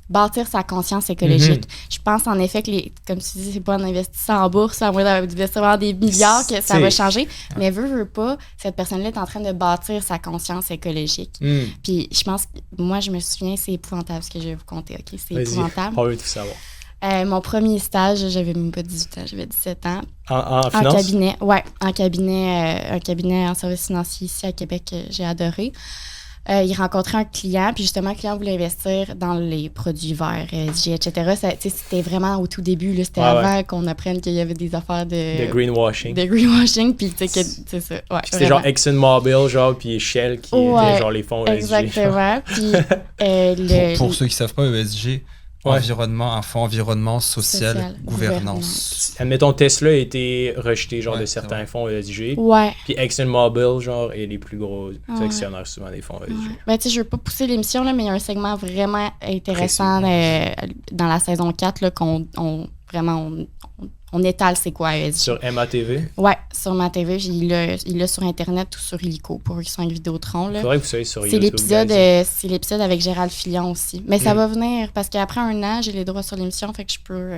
bâtir sa conscience écologique. Je pense en effet que, comme tu dis, c'est pas en investissant en bourse, à moins d'investir dans des milliards que ça va changer. Mais veut pas, cette personne-là est en train de bâtir sa conscience écologique. Puis je pense, moi je me souviens, c'est épouvantable ce que je vais vous conter, OK? C'est épouvantable. On veut tout savoir. Mon premier stage, j'avais même pas 18 ans, j'avais 17 ans. En finance? Cabinet, un cabinet en service financier ici à Québec, j'ai adoré. Il rencontrait un client, puis justement, le client voulait investir dans les produits verts, ESG, etc. C'était vraiment au tout début, là, c'était avant qu'on apprenne qu'il y avait des affaires de greenwashing. De greenwashing, puis tu sais, c'est ça. Ouais, c'était genre ExxonMobil, genre, puis Shell qui étaient genre les fonds ESG. Exactement. Puis, pour ceux qui savent pas, ESG, environnement, un fonds environnement, social, gouvernance. Admettons, Tesla a été rejeté, genre, de certains fonds ESG. Ouais. Puis ExxonMobil, genre, est les plus gros actionnaires souvent des fonds ESG. Ben, tu sais, je veux pas pousser l'émission, là, mais il y a un segment vraiment intéressant dans la saison 4, là, on étale c'est quoi ESG. Sur MATV? Ouais, sur MATV. Il l'a sur Internet ou sur Illico pour eux qui sont avec Vidéotron. Il faudrait que vous soyez sur YouTube. C'est l'épisode avec Gérald Fillon aussi. Mais ça va venir parce qu'après un an, j'ai les droits sur l'émission, fait que je peux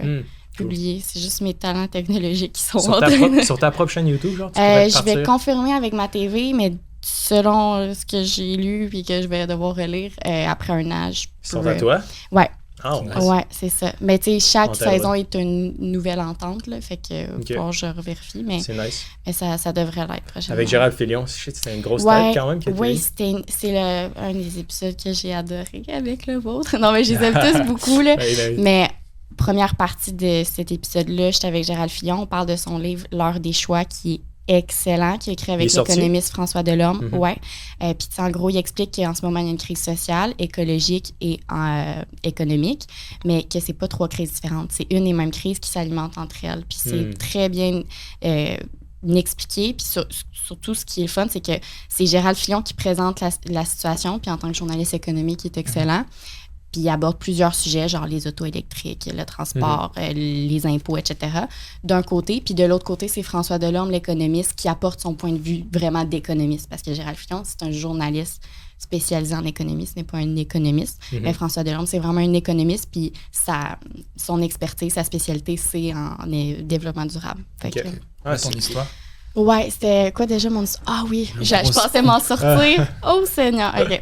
publier. C'est juste mes talents technologiques qui sont sur ta propre chaîne YouTube, genre? Je vais confirmer avec MATV, mais selon ce que j'ai lu et que je vais devoir relire, après un an, je peux... Ils sont à toi? Ouais. Ah, Nice. Ouais, c'est ça. Mais tu sais, chaque Ontario. saison est une nouvelle entente, là, fait que bon, je revérifie, mais C'est nice. ça devrait l'être prochainement. Avec Gérald Filion, je sais que c'était une grosse Ouais, tête quand même. oui, c'est un des épisodes que j'ai adoré avec le vôtre. Non, mais je les aime tous beaucoup, là. Ben, Mais première partie de cet épisode-là, j'étais avec Gérald Fillon. On parle de son livre L'heure des choix qui est excellent, qui est écrit avec Il est sorti? l'économiste François Delorme. Mhm. Ouais. Puis en gros, il explique qu'en ce moment, il y a une crise sociale, écologique et économique, mais que c'est pas trois crises différentes. C'est une et même crise qui s'alimente entre elles. Puis c'est très bien expliqué. Puis surtout, ce qui est le fun, c'est que c'est Gérald Fillon qui présente la situation. Puis en tant que journaliste économique, il est excellent. Puis il aborde plusieurs sujets, genre les autos électriques, le transport, les impôts, etc. D'un côté. Puis de l'autre côté, c'est François Delorme, l'économiste, qui apporte son point de vue vraiment d'économiste. Parce que Gérald Fillon, c'est un journaliste spécialisé en économie, ce n'est pas un économiste. Mais François Delorme, c'est vraiment un économiste. Puis son expertise, sa spécialité, c'est en développement durable. Fait que, Ton histoire. ouais, c'était quoi déjà mon... Ah oui, je pensais m'en sortir. Oh Seigneur, OK.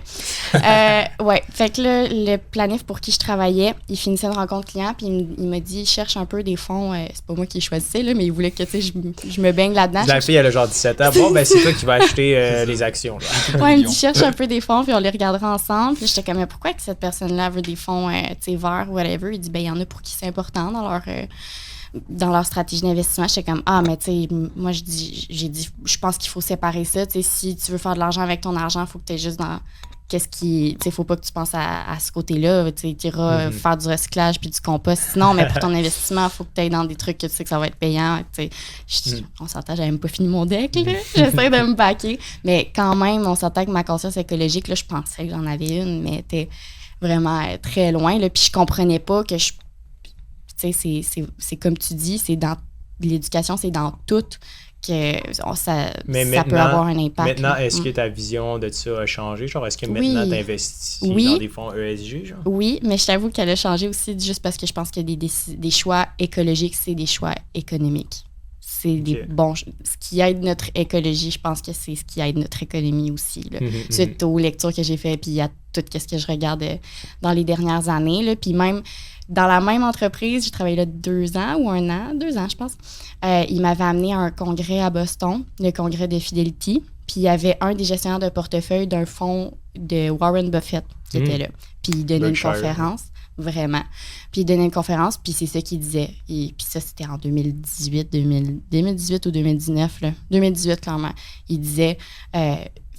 Ouais, fait que là, le planif pour qui je travaillais, il finissait une rencontre client, puis il m'a dit, il cherche un peu des fonds, c'est pas moi qui les choisissais, là, mais il voulait que, tu sais, je me baigne là-dedans. La fille, elle a genre 17 ans. Bon, ben c'est toi qui vas acheter les actions. Là. Ouais, il me dit, cherche un peu des fonds, puis on les regardera ensemble. Puis j'étais comme, mais pourquoi que cette personne-là veut des fonds, tu sais, verts, whatever? Il dit, ben il y en a pour qui c'est important dans leur stratégie d'investissement. J'étais comme, mais tu sais, moi, j'ai dit, je pense qu'il faut séparer ça. Tu sais, si tu veux faire de l'argent avec ton argent, il faut que tu es juste dans qu'est-ce qui... Tu sais, faut pas que tu penses à ce côté-là. Tu sais, tu iras faire du recyclage puis du compost. Sinon, mais pour ton investissement, il faut que tu ailles dans des trucs que tu sais que ça va être payant. Tu sais, on s'entend, j'avais même pas fini mon deck, là. J'essaie de me baquer. Mais quand même, on s'entend que ma conscience écologique, là, je pensais que j'en avais une, mais t'es vraiment très loin, là. Puis je comprenais pas que c'est comme tu dis, c'est dans l'éducation, c'est dans tout que ça peut avoir un impact. Maintenant, est-ce que ta vision de ça a changé? Genre, est-ce que maintenant, tu investis dans des fonds ESG? Genre? Oui, mais je t'avoue qu'elle a changé aussi juste parce que je pense que des choix écologiques, c'est des choix économiques. C'est des bons... Ce qui aide notre écologie, je pense que c'est ce qui aide notre économie aussi. Là. Suite aux lectures que j'ai faites, puis à tout ce que je regarde dans les dernières années. Là. Puis même, dans la même entreprise, j'ai travaillé là 2 ans ou 1 an, 2 ans, je pense. Il m'avait amené à un congrès à Boston, le congrès de Fidelity. Puis il y avait un des gestionnaires de portefeuille d'un fonds de Warren Buffett qui était là. Puis il donnait une conférence. Vraiment. Puis il donnait une conférence, puis c'est ça qu'il disait. Puis ça, c'était en 2018 ou 2019, là. 2018, clairement. Il disait,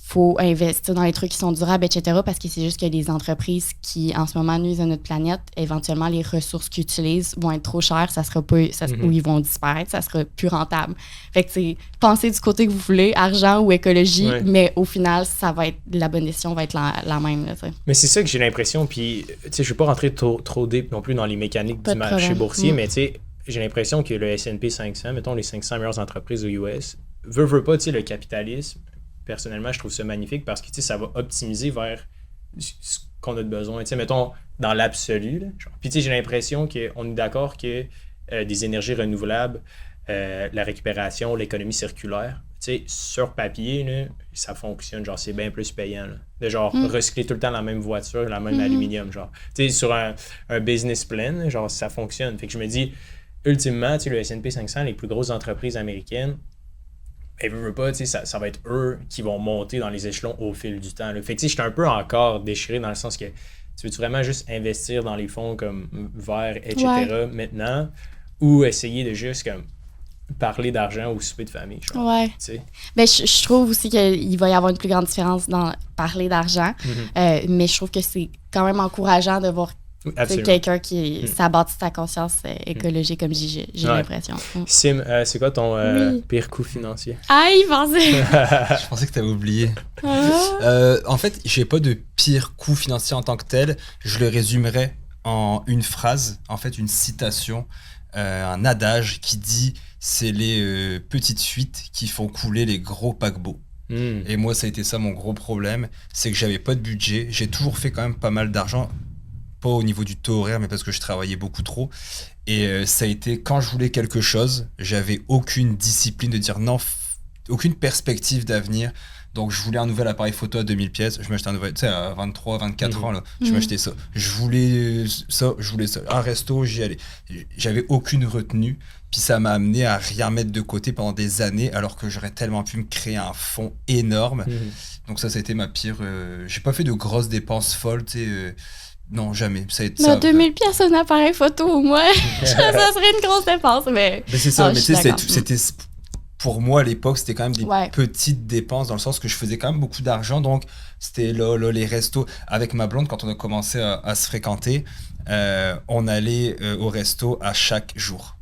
faut investir dans les trucs qui sont durables, etc., parce que c'est juste que les entreprises qui, en ce moment, nuisent à notre planète, éventuellement, les ressources qu'ils utilisent vont être trop chères, ça sera pas, ou ils vont disparaître, ça sera plus rentable. Fait que, c'est pensez du côté que vous voulez, argent ou écologie, mais au final, ça va être, la bonne décision va être la même, là, t'sais. Mais c'est ça que j'ai l'impression, puis, tu sais, je vais pas rentrer trop deep non plus dans les mécaniques du marché boursier, mais, tu sais, j'ai l'impression que le S&P 500, mettons les 500 meilleures entreprises aux US, veut pas, tu sais, le capitalisme. Personnellement, je trouve ça magnifique parce que ça va optimiser vers ce qu'on a de besoin. Tu sais, mettons, dans l'absolu. Là, puis j'ai l'impression qu'on est d'accord que des énergies renouvelables, la récupération, l'économie circulaire, sur papier, là, ça fonctionne. Genre, c'est bien plus payant. Là, de genre recycler tout le temps la même voiture, la même aluminium. Genre, sur un business plan, genre, ça fonctionne. Fait que je me dis, ultimement, le S&P 500, les plus grosses entreprises américaines, et veut pas, ça va être eux qui vont monter dans les échelons au fil du temps. Là. Fait que je suis un peu encore déchiré dans le sens que tu veux-tu vraiment juste investir dans les fonds comme verts, etc. maintenant, ou essayer de juste comme parler d'argent au souper de famille. Genre, ben, je trouve aussi qu'il va y avoir une plus grande différence dans parler d'argent, mais je trouve que c'est quand même encourageant de voir quelqu'un qui s'abattit sa conscience écologique, comme j'ai l'impression. Sim, c'est quoi ton pire coût financier? Ah, il pensait! Je pensais que tu avais oublié. En fait, j'ai pas de pire coût financier en tant que tel. Je le résumerai en une phrase, en fait, une citation, un adage qui dit « c'est les petites fuites qui font couler les gros paquebots ». Et moi, ça a été ça mon gros problème, c'est que j'avais pas de budget. J'ai toujours fait quand même pas mal d'argent, pas au niveau du taux horaire, mais parce que je travaillais beaucoup trop. Et ça a été, quand je voulais quelque chose, j'avais aucune discipline de dire non, aucune perspective d'avenir, Donc, je voulais un nouvel appareil photo à 2000 pièces. Je m'achetais un nouvel, tu sais, à 23, 24 ans, là. Je m'achetais ça. Je voulais ça. Un resto, j'y allais. J'avais aucune retenue. Puis ça m'a amené à rien mettre de côté pendant des années, alors que j'aurais tellement pu me créer un fonds énorme. Donc, ça a été ma pire. J'ai pas fait de grosses dépenses folles, tu sais. Non, jamais. Ça a été ça. 2000 pièces un appareil photo, au moins. Ça serait une grosse dépense, mais c'est ça. Mais tu sais, c'était. Pour moi, à l'époque, c'était quand même des petites dépenses, dans le sens que je faisais quand même beaucoup d'argent. Donc, c'était là, les restos. Avec ma blonde, quand on a commencé à se fréquenter, on allait au resto à chaque jour.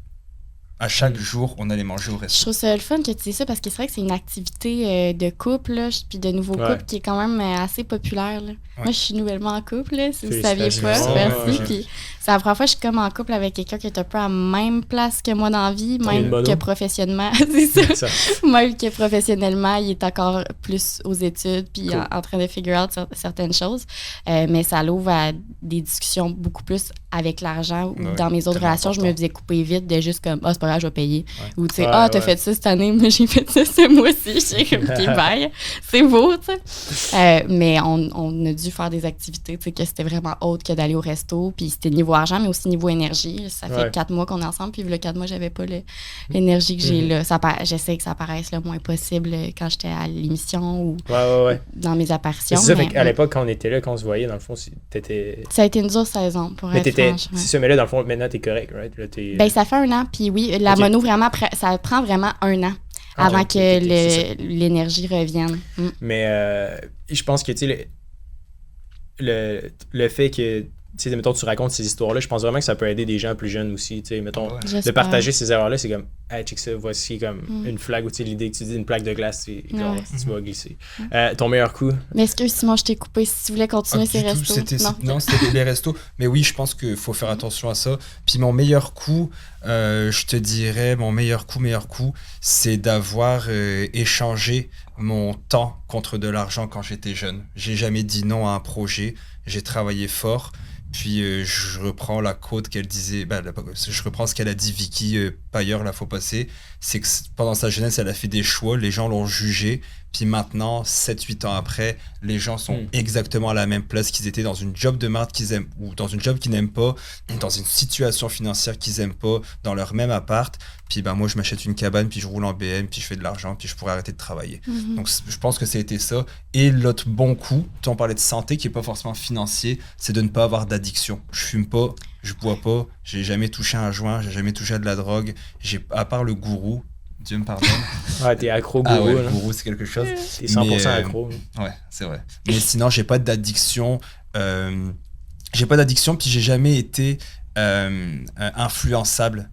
À chaque jour, on allait manger au resto. Je trouve ça le fun que tu dis ça, parce que c'est vrai que c'est une activité de couple, là, puis de nouveaux couples, qui est quand même assez populaire. Là. Moi, je suis nouvellement en couple, là, si vous ne saviez pas. Merci. Puis c'est la première fois que je suis comme en couple avec quelqu'un qui est un peu à la même place que moi dans la vie, même que professionnellement. C'est ça. Même que professionnellement, il est encore plus aux études, puis en train de figure out certaines choses. Mais ça l'ouvre à des discussions beaucoup plus avec l'argent. Ou dans mes autres relations, je me faisais couper vite de juste comme, c'est pas grave, je vais payer. Ou tu sais, t'as fait ça cette année, moi j'ai fait ça ce mois-ci. J'ai comme, OK, bye. C'est beau, tu sais. Mais on a dû faire des activités, tu sais, que c'était vraiment autre que d'aller au resto. Puis c'était niveau argent, mais aussi niveau énergie. Ça fait 4 mois qu'on est ensemble, puis le 4 mois, j'avais pas l'énergie que j'ai là. J'essaie que ça paraisse le moins possible quand j'étais à l'émission ou dans mes apparitions. C'est ça, à l'époque, quand on était là, quand on se voyait, dans le fond, t'étais... Ça a été une dure saison, pour être franche. C'est ça, mais là, dans le fond, maintenant, t'es correct, right? Là, ben, ça fait 1 an, puis oui, la mono, vraiment, ça prend vraiment 1 an avant que l'énergie revienne. Mais je pense que, tu sais, le fait que, tu sais, mettons, tu racontes ces histoires-là, je pense vraiment que ça peut aider des gens plus jeunes aussi, tu sais, mettons, de partager ces erreurs-là, c'est comme, hey, check ça, voici comme une flaque, ou tu sais, l'idée que tu dis, une plaque de glace, tu vas glisser. Ton meilleur coup? Mais est-ce que, Simon, je t'ai coupé, si tu voulais continuer ces restos? Non, c'était les restos, mais oui, je pense qu'il faut faire attention à ça. Puis mon meilleur coup, je te dirais, mon meilleur coup, c'est d'avoir échangé mon temps contre de l'argent quand j'étais jeune. J'ai jamais dit non à un projet, j'ai travaillé fort. Puis je reprends la quote qu'elle disait, je reprends ce qu'elle a dit Vicky Pailleur la fois passée, c'est que pendant sa jeunesse, elle a fait des choix, les gens l'ont jugée, puis maintenant, 7-8 ans après, les gens sont exactement à la même place qu'ils étaient dans une job de merde qu'ils aiment, ou dans une job qu'ils n'aiment pas, dans une situation financière qu'ils aiment pas, dans leur même appart. Puis moi, je m'achète une cabane, puis je roule en BM, puis je fais de l'argent, puis je pourrais arrêter de travailler. Donc, je pense que c'était ça. Et l'autre bon coup, on parlait de santé, qui n'est pas forcément financier, c'est de ne pas avoir d'addiction. Je fume pas, je bois pas, j'ai jamais touché un joint, j'ai jamais touché à de la drogue. À part le gourou, Dieu me pardonne. T'es accro gourou. Le gourou, c'est quelque chose. T'es 100% accro. Ouais, c'est vrai. Mais sinon, j'ai pas d'addiction. Puis j'ai jamais été influençable.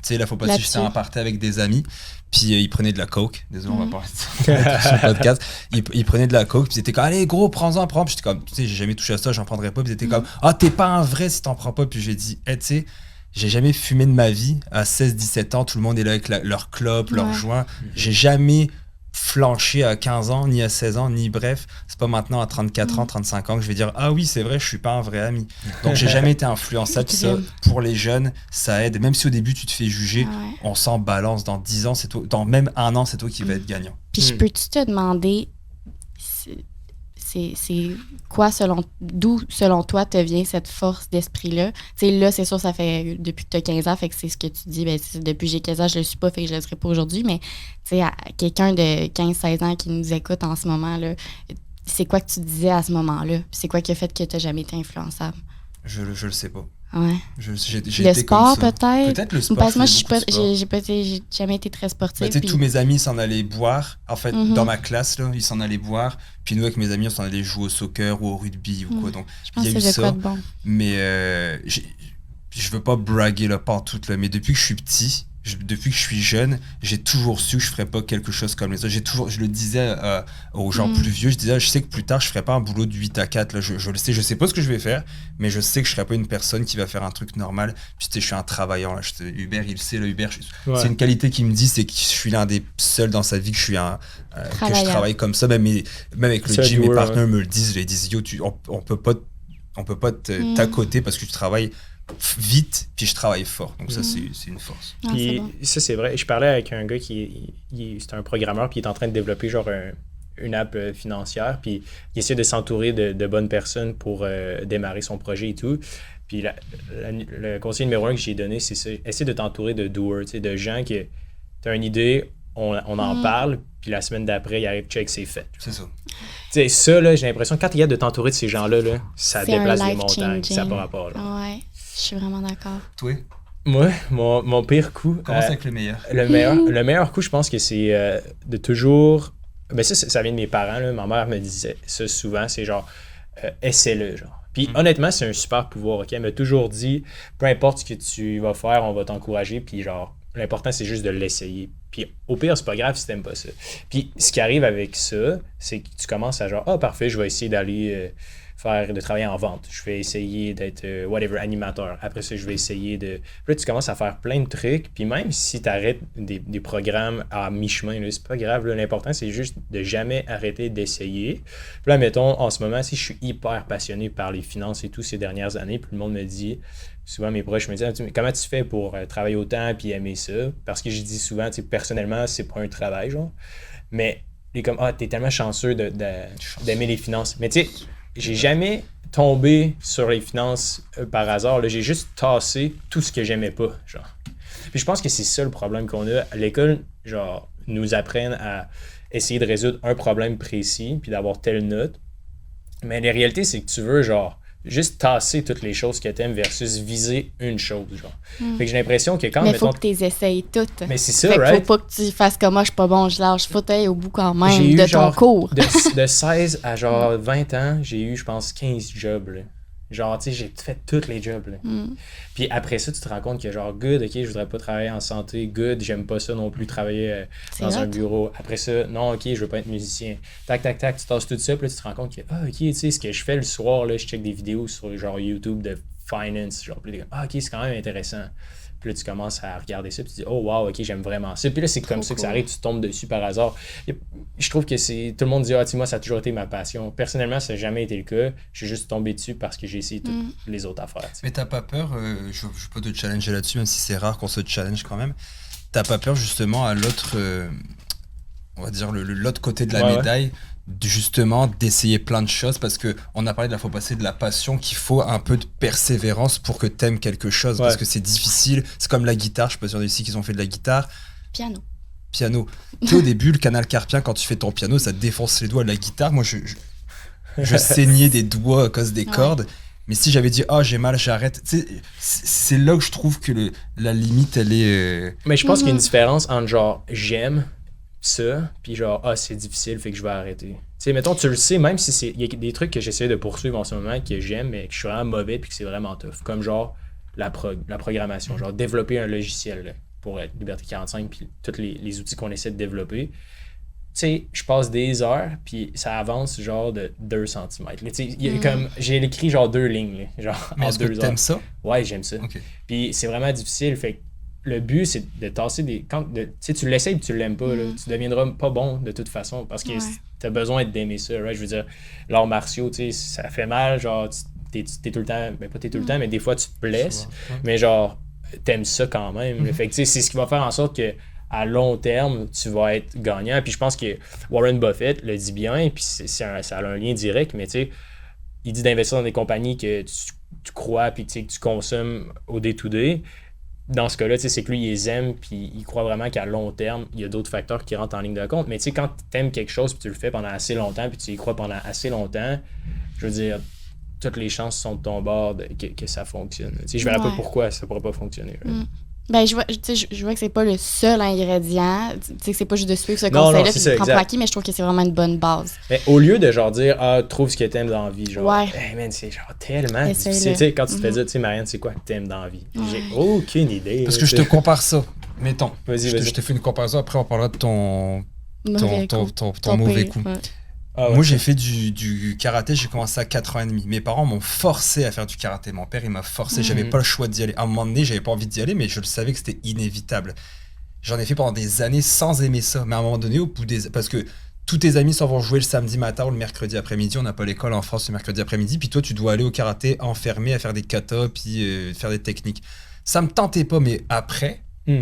Tu sais, la fois passée, j'étais en party avec des amis, puis ils prenaient de la coke. Désolé, on va parler de ça sur le podcast. Ils prenaient de la coke, puis ils étaient comme, allez, gros, prends-en. Puis j'étais comme, tu sais, j'ai jamais touché à ça, j'en prendrais pas. Puis ils étaient comme, t'es pas un vrai si t'en prends pas. Puis j'ai dit, tu sais, j'ai jamais fumé de ma vie. À 16-17 ans, tout le monde est là avec leur clope, leur joint. J'ai jamais flanché à 15 ans, ni à 16 ans, ni bref. C'est pas maintenant à 34 ans, 35 ans que je vais dire, ah oui, c'est vrai, je suis pas un vrai ami. Donc j'ai jamais été influençable. Ça, pour les jeunes, ça aide. Même si au début tu te fais juger, on s'en balance. Dans 10 ans, c'est toi, dans même 1 an, c'est toi qui vas être gagnant. Puis je peux-tu te demander, c'est quoi, d'où, selon toi, te vient cette force d'esprit-là? Tu sais, là, c'est sûr, ça fait depuis que tu as 15 ans, fait que c'est ce que tu dis, depuis que j'ai 15 ans, je le suis pas, fait que je le serai pas aujourd'hui, mais tu sais, quelqu'un de 15-16 ans qui nous écoute en ce moment, là, c'est quoi que tu disais à ce moment-là? Puis c'est quoi qui a fait que tu n'as jamais été influençable? Je le sais pas. Ouais. J'ai le sport, peut-être? Peut-être le sport. Parce que moi, j'ai jamais été très sportive. Puis... Tous mes amis s'en allaient boire. En fait, dans ma classe, là, ils s'en allaient boire. Puis nous, avec mes amis, on s'en allait jouer au soccer ou au rugby ou quoi. Donc, je pense que c'est quoi de bon. Mais je veux pas braguer là, pantoute, là, mais depuis que je suis petit, depuis que je suis jeune, j'ai toujours su que je ferais pas quelque chose comme ça. Je le disais aux gens plus vieux, je sais que plus tard, je ferais pas un boulot de 8 à 4. Là. Je le sais, je sais pas ce que je vais faire, mais je sais que je serais pas une personne qui va faire un truc normal. Puis tu sais, je suis un travaillant. Là. Hubert, il le sait, là, Hubert, c'est une qualité qu'il me dit, c'est que je suis l'un des seuls dans sa vie que je suis que je travaille comme ça. Même avec le gym, mes partenaires me le disent, ils disent, yo, on peut pas t'accoter parce que tu travailles vite, puis je travaille fort. Donc ça, c'est une force. Puis ça, c'est vrai. Je parlais avec un gars c'est un programmeur, puis il est en train de développer genre une app financière, puis il essaie de s'entourer de bonnes personnes pour démarrer son projet et tout. Puis le conseil numéro 1 que j'ai donné, c'est ça. Essaie de t'entourer de doers, de gens qui... Tu as une idée, on en parle, puis la semaine d'après, il arrive, check, c'est fait. C'est ça. Tu sais, ça, là, j'ai l'impression que quand tu es de t'entourer de ces gens-là, là, ça déplace les montagnes. Ça n'a pas rapport. Là. Ouais, je suis vraiment d'accord. Toi? Moi, mon pire coup... Commence avec le meilleur. Le meilleur coup, je pense que c'est de toujours... Ben ça vient de mes parents, là. Ma mère me disait ça souvent, c'est genre, essaie-le, genre. Puis honnêtement, c'est un super pouvoir, OK? Elle m'a toujours dit, peu importe ce que tu vas faire, on va t'encourager, puis genre, l'important, c'est juste de l'essayer. Puis au pire, c'est pas grave si t'aimes pas ça. Puis ce qui arrive avec ça, c'est que tu commences à genre, parfait, je vais essayer d'aller de travailler en vente. Je vais essayer d'être, animateur. Après ça, je vais essayer de... Puis là, tu commences à faire plein de trucs. Puis même si tu arrêtes des programmes à mi-chemin, là, c'est pas grave. Là, l'important, c'est juste de jamais arrêter d'essayer. Puis là, mettons, en ce moment, si je suis hyper passionné par les finances et tout ces dernières années, puis le monde me dit... Souvent, mes proches me disent comment tu fais pour travailler autant puis aimer ça? Parce que je dis souvent, personnellement, c'est pas un travail, genre. Mais il est comme, t'es tellement chanceux d'aimer les finances. Mais tu sais, j'ai jamais tombé sur les finances par hasard. Là. J'ai juste tassé tout ce que j'aimais pas, genre. Puis je pense que c'est ça le problème qu'on a. À l'école, genre, nous apprennent à essayer de résoudre un problème précis puis d'avoir telle note. Mais la réalité, c'est que tu veux, genre, juste tasser toutes les choses que t'aimes versus viser une chose, genre. Fait que j'ai l'impression que quand... Mais faut que tu les essayes toutes. Mais c'est ça, fait right? Faut pas que tu fasses comme moi, je suis pas bon, je lâche. Faut t'aller au bout quand même j'ai de eu, genre, ton cours. De 16 à genre 20 ans, j'ai eu, je pense, 15 jobs, là. Genre, tu sais, j'ai fait tous les jobs, là. Puis après ça, tu te rends compte que genre, good, OK, je voudrais pas travailler en santé. Good, j'aime pas ça non plus, travailler dans un bureau. Après ça, non, OK, je veux pas être musicien. Tac, tac, tac, tu tasses tout ça, puis là, tu te rends compte que, OK, tu sais, ce que je fais le soir, là, je check des vidéos sur genre YouTube de finance, genre, puis là, OK, c'est quand même intéressant. Puis là, tu commences à regarder ça, puis tu dis, oh, wow, OK, j'aime vraiment ça. Puis là, c'est comme ça que ça arrive, tu tombes dessus par hasard. Je trouve que c'est... Tout le monde dit, tu sais, moi, ça a toujours été ma passion. Personnellement, ça n'a jamais été le cas. Je suis juste tombé dessus parce que j'ai essayé toutes les autres affaires. T'sais. Mais t'as pas peur, je peux te challenger là-dessus, même si c'est rare qu'on se challenge quand même. T'as pas peur, justement, à l'autre... on va dire l'autre côté de la médaille, justement d'essayer plein de choses, parce que on a parlé de la fois passée de la passion, qu'il faut un peu de persévérance pour que t'aimes quelque chose, parce que c'est difficile. C'est comme la guitare, je sais pas si on a ici qu'ils ont fait de la guitare. Piano. Tu sais, au début, le canal carpien, quand tu fais ton piano, ça te défonce les doigts. La guitare, moi, je saignais des doigts à cause des cordes. Mais si j'avais dit, j'ai mal, j'arrête. C'est là que je trouve que la limite, elle est... Mais je pense qu'il y a une différence entre genre, j'aime ça, puis genre, c'est difficile, fait que je vais arrêter. Tu sais, mettons, tu le sais, même si il y a des trucs que j'essaie de poursuivre en ce moment que j'aime, mais que je suis vraiment mauvais, puis que c'est vraiment tough. Comme genre, la programmation, genre, développer un logiciel là, pour Liberté 45, puis tous les outils qu'on essaie de développer. Tu sais, je passe des heures, puis ça avance genre de 2 cm. Tu sais, comme, j'ai écrit genre 2 lignes, là, genre, mais en 2 heures. Est-ce que t'aimes ça? Ouais, j'aime ça. Okay. Puis c'est vraiment difficile, fait que le but, c'est de tasser des... Tu sais, tu l'essayes et tu l'aimes pas, là, tu deviendras pas bon de toute façon, parce que t'as besoin d'aimer ça, right? Je veux dire, l'art martiaux, tu sais, ça fait mal, genre, t'es tout le temps... Ben, pas t'es tout le temps, mais des fois, tu te blesses, mais genre, t'aimes ça quand même. Fait que, tu sais, c'est ce qui va faire en sorte que à long terme, tu vas être gagnant. Puis je pense que Warren Buffett le dit bien, puis ça a un lien direct, mais tu sais, il dit d'investir dans des compagnies que tu crois, puis que tu consommes au day-to-day. Dans ce cas-là, c'est que lui, il les aime, puis il croit vraiment qu'à long terme, il y a d'autres facteurs qui rentrent en ligne de compte. Mais tu sais, quand tu aimes quelque chose, puis tu le fais pendant assez longtemps, puis tu y crois pendant assez longtemps, je veux dire, toutes les chances sont de ton bord que ça fonctionne. Tu sais, je verrais pas pourquoi ça pourrait pas fonctionner. Ben, je vois que c'est pas le seul ingrédient. Tu sais, que c'est pas juste de suivre ce conseil-là puis de prendre pour acquis, mais je trouve que c'est vraiment une bonne base. Mais au lieu de genre dire, trouve ce que t'aimes dans la vie, genre, hey man, c'est genre tellement difficile. Tu sais, quand tu te fais dire, tu sais, Marianne, c'est quoi que t'aimes dans la vie? J'ai aucune idée. Parce que je te compare ça. Mettons, vas-y. Je te fais une comparaison, après on parlera de ton mauvais coup. Ouais. Moi, j'ai fait du karaté, j'ai commencé à 4 ans et demi. Mes parents m'ont forcé à faire du karaté. Mon père, il m'a forcé. J'avais pas le choix d'y aller. À un moment donné, j'avais pas envie d'y aller, mais je le savais que c'était inévitable. J'en ai fait pendant des années sans aimer ça. Mais à un moment donné, parce que tous tes amis s'en vont jouer le samedi matin ou le mercredi après-midi. On n'a pas l'école en France le mercredi après-midi. Puis toi, tu dois aller au karaté enfermé à faire des katas puis faire des techniques. Ça me tentait pas, mais après,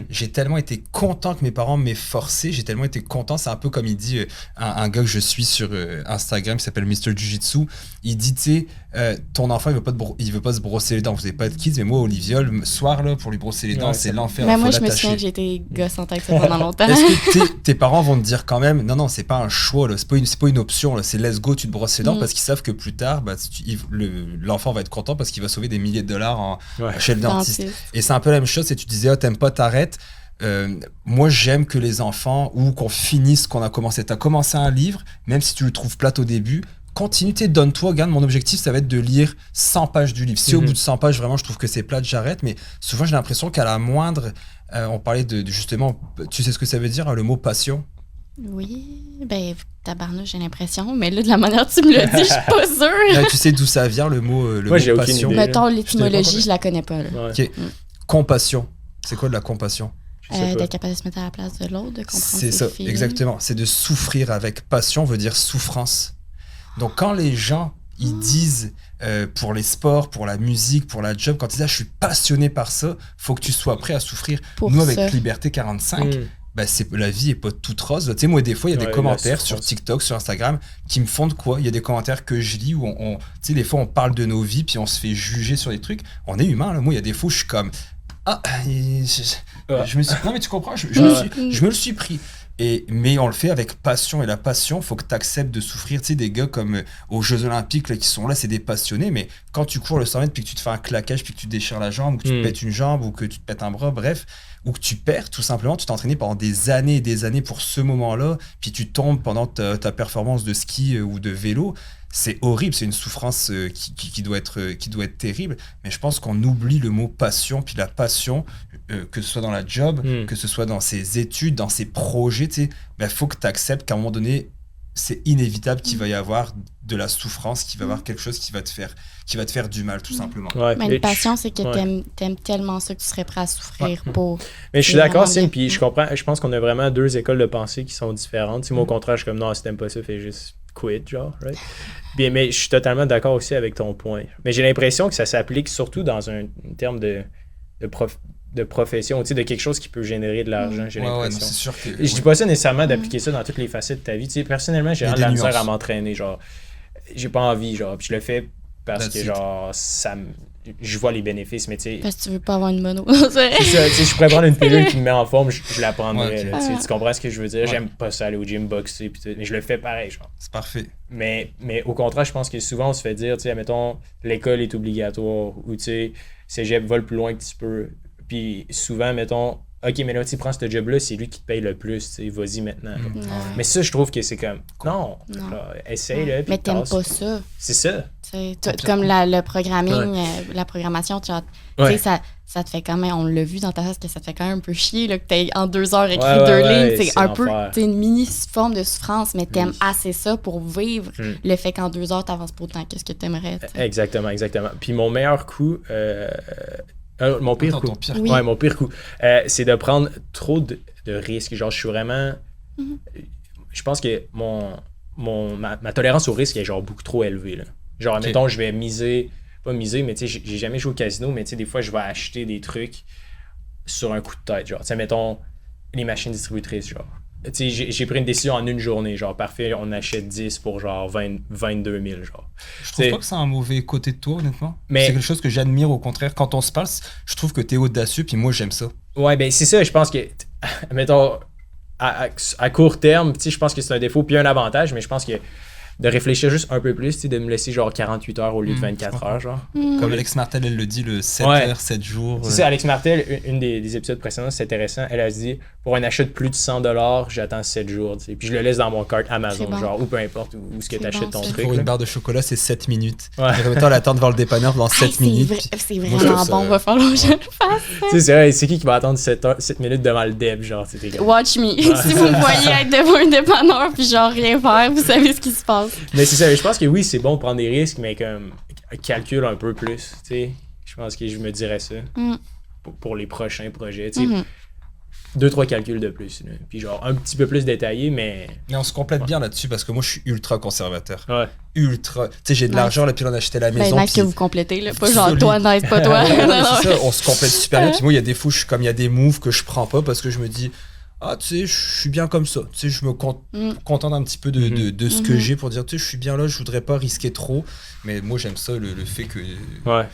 J'ai tellement été content que mes parents m'aient forcé, j'ai tellement été content. C'est un peu comme il dit un gars que je suis sur Instagram qui s'appelle Mr. Jiu-Jitsu. Il dit, tu sais, ton enfant, il veut pas se brosser les dents. Vous n'avez pas de kids, mais moi, Olivia, le soir, là, pour lui brosser les dents, c'est l'enfer. Mais moi, je me souviens que j'ai été gossante avec ça pendant longtemps. Est-ce que tes parents vont te dire quand même, non, c'est pas un choix, là, c'est pas une option, là, c'est let's go, tu te brosses les dents parce qu'ils savent que plus tard, bah, l'enfant va être content parce qu'il va sauver des milliers de dollars chez le dentiste. Et c'est un peu la même chose, si tu disais, t'aimes pas, t'arrêtes. Moi, j'aime que les enfants, ou qu'on finisse ce qu'on a commencé. T'as commencé un livre, même si tu le trouves plate au début, continue, donne-toi, regarde, mon objectif, ça va être de lire 100 pages du livre. Si au bout de 100 pages, vraiment, je trouve que c'est plate, j'arrête. Mais souvent, j'ai l'impression qu'à la moindre, on parlait de justement, tu sais ce que ça veut dire, hein, le mot passion? Oui, ben, tabarnouche, j'ai l'impression. Mais là, de la manière dont tu me l'as dit, je suis pas sûre. Là, tu sais d'où ça vient, le mot Moi, j'ai passion? aucune idée. Mettons, l'étymologie, je la connais pas. Là. Ouais. Okay. Compassion. C'est quoi de la compassion? D'être capable de se mettre à la place de l'autre, de comprendre c'est ses ça, feelings. exactement. C'est de souffrir avec passion, veut dire souffrance. Donc quand les gens, ils disent pour les sports, pour la musique, pour la job, quand ils disent je suis passionné par ça, faut que tu sois prêt à souffrir. Pour nous, ça. avec Liberté 45, bah, la vie est pas toute rose. Tu sais, moi, des fois, il y a des commentaires sur TikTok, sur Instagram, qui me font de quoi? Il y a des commentaires que je lis où tu sais, des fois, on parle de nos vies, puis on se fait juger sur des trucs. On est humain, là. Moi, il y a des fois où je suis comme... je me suis... Non, mais tu comprends, je me le suis pris. Mais on le fait avec passion. Et la passion, il faut que tu acceptes de souffrir. Tu sais, des gars comme aux Jeux Olympiques là, qui sont là, c'est des passionnés. Mais quand tu cours le 100 mètres, puis que tu te fais un claquage, puis que tu déchires la jambe, ou que tu te pètes une jambe, ou que tu te pètes un bras, bref, ou que tu perds, tout simplement, tu t'es entraîné pendant des années et des années pour ce moment-là, puis tu tombes pendant ta performance de ski ou de vélo. C'est horrible, c'est une souffrance qui doit être terrible. Mais je pense qu'on oublie le mot passion, puis la passion, que ce soit dans la job, que ce soit dans ses études, dans ses projets, tu sais, faut que tu acceptes qu'à un moment donné, c'est inévitable qu'il va y avoir de la souffrance, qu'il va y avoir quelque chose qui va te faire du mal, tout simplement. Ouais. Mais une passion, c'est que t'aimes tellement ça que tu serais prêt à souffrir pour... Mais je suis d'accord, Sim, puis je comprends. Je pense qu'on a vraiment deux écoles de pensée qui sont différentes. Moi, au contraire, je suis comme, non, si t'aimes pas ça, fais juste quit, genre, right? Bien, mais je suis totalement d'accord aussi avec ton point. Mais j'ai l'impression que ça s'applique surtout dans un terme de profession, tu sais, de quelque chose qui peut générer de l'argent, j'ai l'impression. Non, c'est sûr que, je dis pas ça nécessairement d'appliquer ça dans toutes les facettes de ta vie. Tu sais, personnellement, j'ai de la misère à m'entraîner, genre, j'ai pas envie, genre, puis je le fais parce que, genre, je vois les bénéfices, mais tu sais... Parce que tu veux pas avoir une mono. C'est ça, tu sais, je pourrais prendre une pilule qui me met en forme, je la prendrais, là, tu comprends ce que je veux dire? J'aime pas ça, aller au gym, boxer, pis tout, mais je le fais pareil, genre. C'est parfait. Mais au contraire, je pense que souvent, on se fait dire, tu sais, mettons, l'école est obligatoire, ou tu sais, cégep, va le plus loin que tu peux. Puis souvent, mettons, OK, mais là, tu prends ce job-là, c'est lui qui te paye le plus, tu sais, vas-y maintenant. Mais ça, je trouve que c'est comme, non. Là, essaye, là, mais t'aimes pas ça. C'est ça. Comme le programming, la programmation, tu sais, ça te fait quand même, on l'a vu dans ta face, que ça te fait quand même un peu chier, là, que t'aies en 2 heures écrit 2 lignes. C'est un peu, une mini forme de souffrance, mais t'aimes assez ça pour vivre le fait qu'en 2 heures, t'avances pas autant que ce que t'aimerais. Exactement. Puis mon meilleur coup... mon pire coup. Ouais, mon pire coup. C'est de prendre trop de risques. Genre, je suis vraiment... Je pense que ma tolérance au risque est genre beaucoup trop élevée, là. Genre, mettons, je vais miser... Pas miser, mais tu sais, j'ai jamais joué au casino, mais tu sais, des fois, je vais acheter des trucs sur un coup de tête. Genre, tu sais, mettons, les machines distributrices, genre. Tu sais, j'ai pris une décision en une journée, genre, parfait, on achète 10 pour genre 22 000, genre. Je trouve pas que c'est un mauvais côté de toi, honnêtement. Mais... C'est quelque chose que j'admire, au contraire. Quand on se parle, je trouve que t'es audacieux, puis moi, j'aime ça. Ouais, ben c'est ça, je pense que, mettons, à court terme, tu sais, je pense que c'est un défaut puis un avantage, mais je pense que de réfléchir juste un peu plus, de me laisser genre 48 heures au lieu de 24 heures, genre. Comme Alex Martel, elle le dit, le 7 heures, 7 jours. C'est ça, Alex Martel, une des épisodes précédents, c'est intéressant, elle a dit, pour un achat de plus de 100$, j'attends 7 jours, tu sais, puis je le laisse dans mon cart Amazon, genre, ou peu importe où ce que tu achètes ton truc. Pour une barre de chocolat, c'est 7 minutes. Mettons, l'attendre devant le dépanneur pendant 7 minutes. C'est vraiment bon, va falloir que je le fasse. C'est vrai, c'est qui va attendre 7 minutes devant le deb, genre, c'était Watch me. Si vous me voyez être devant un dépanneur puis genre rien faire, vous savez ce qui se passe. Mais c'est ça, je pense que oui, c'est bon de prendre des risques, mais comme calcule un peu plus, tu sais. Je pense que je me dirais ça pour les prochains projets, tu sais. 2-3 calculs de plus. Là. Puis genre un petit peu plus détaillé, mais... Mais on se complète bien là-dessus parce que moi, je suis ultra conservateur. Ouais. Ultra. Tu sais, j'ai de l'argent, là, puis on a acheté la maison. Nice que vous complétez, là. Pas genre toi, nice, pas toi. C'est ça, on se complète super bien. Puis moi, il y a des fois, il y a des moves que je prends pas parce que je me dis, ah, tu sais, je suis bien comme ça. Tu sais, je me contente un petit peu de ce que j'ai pour dire, tu sais, je suis bien là, je voudrais pas risquer trop. Mais moi, j'aime ça, le fait que. Ouais.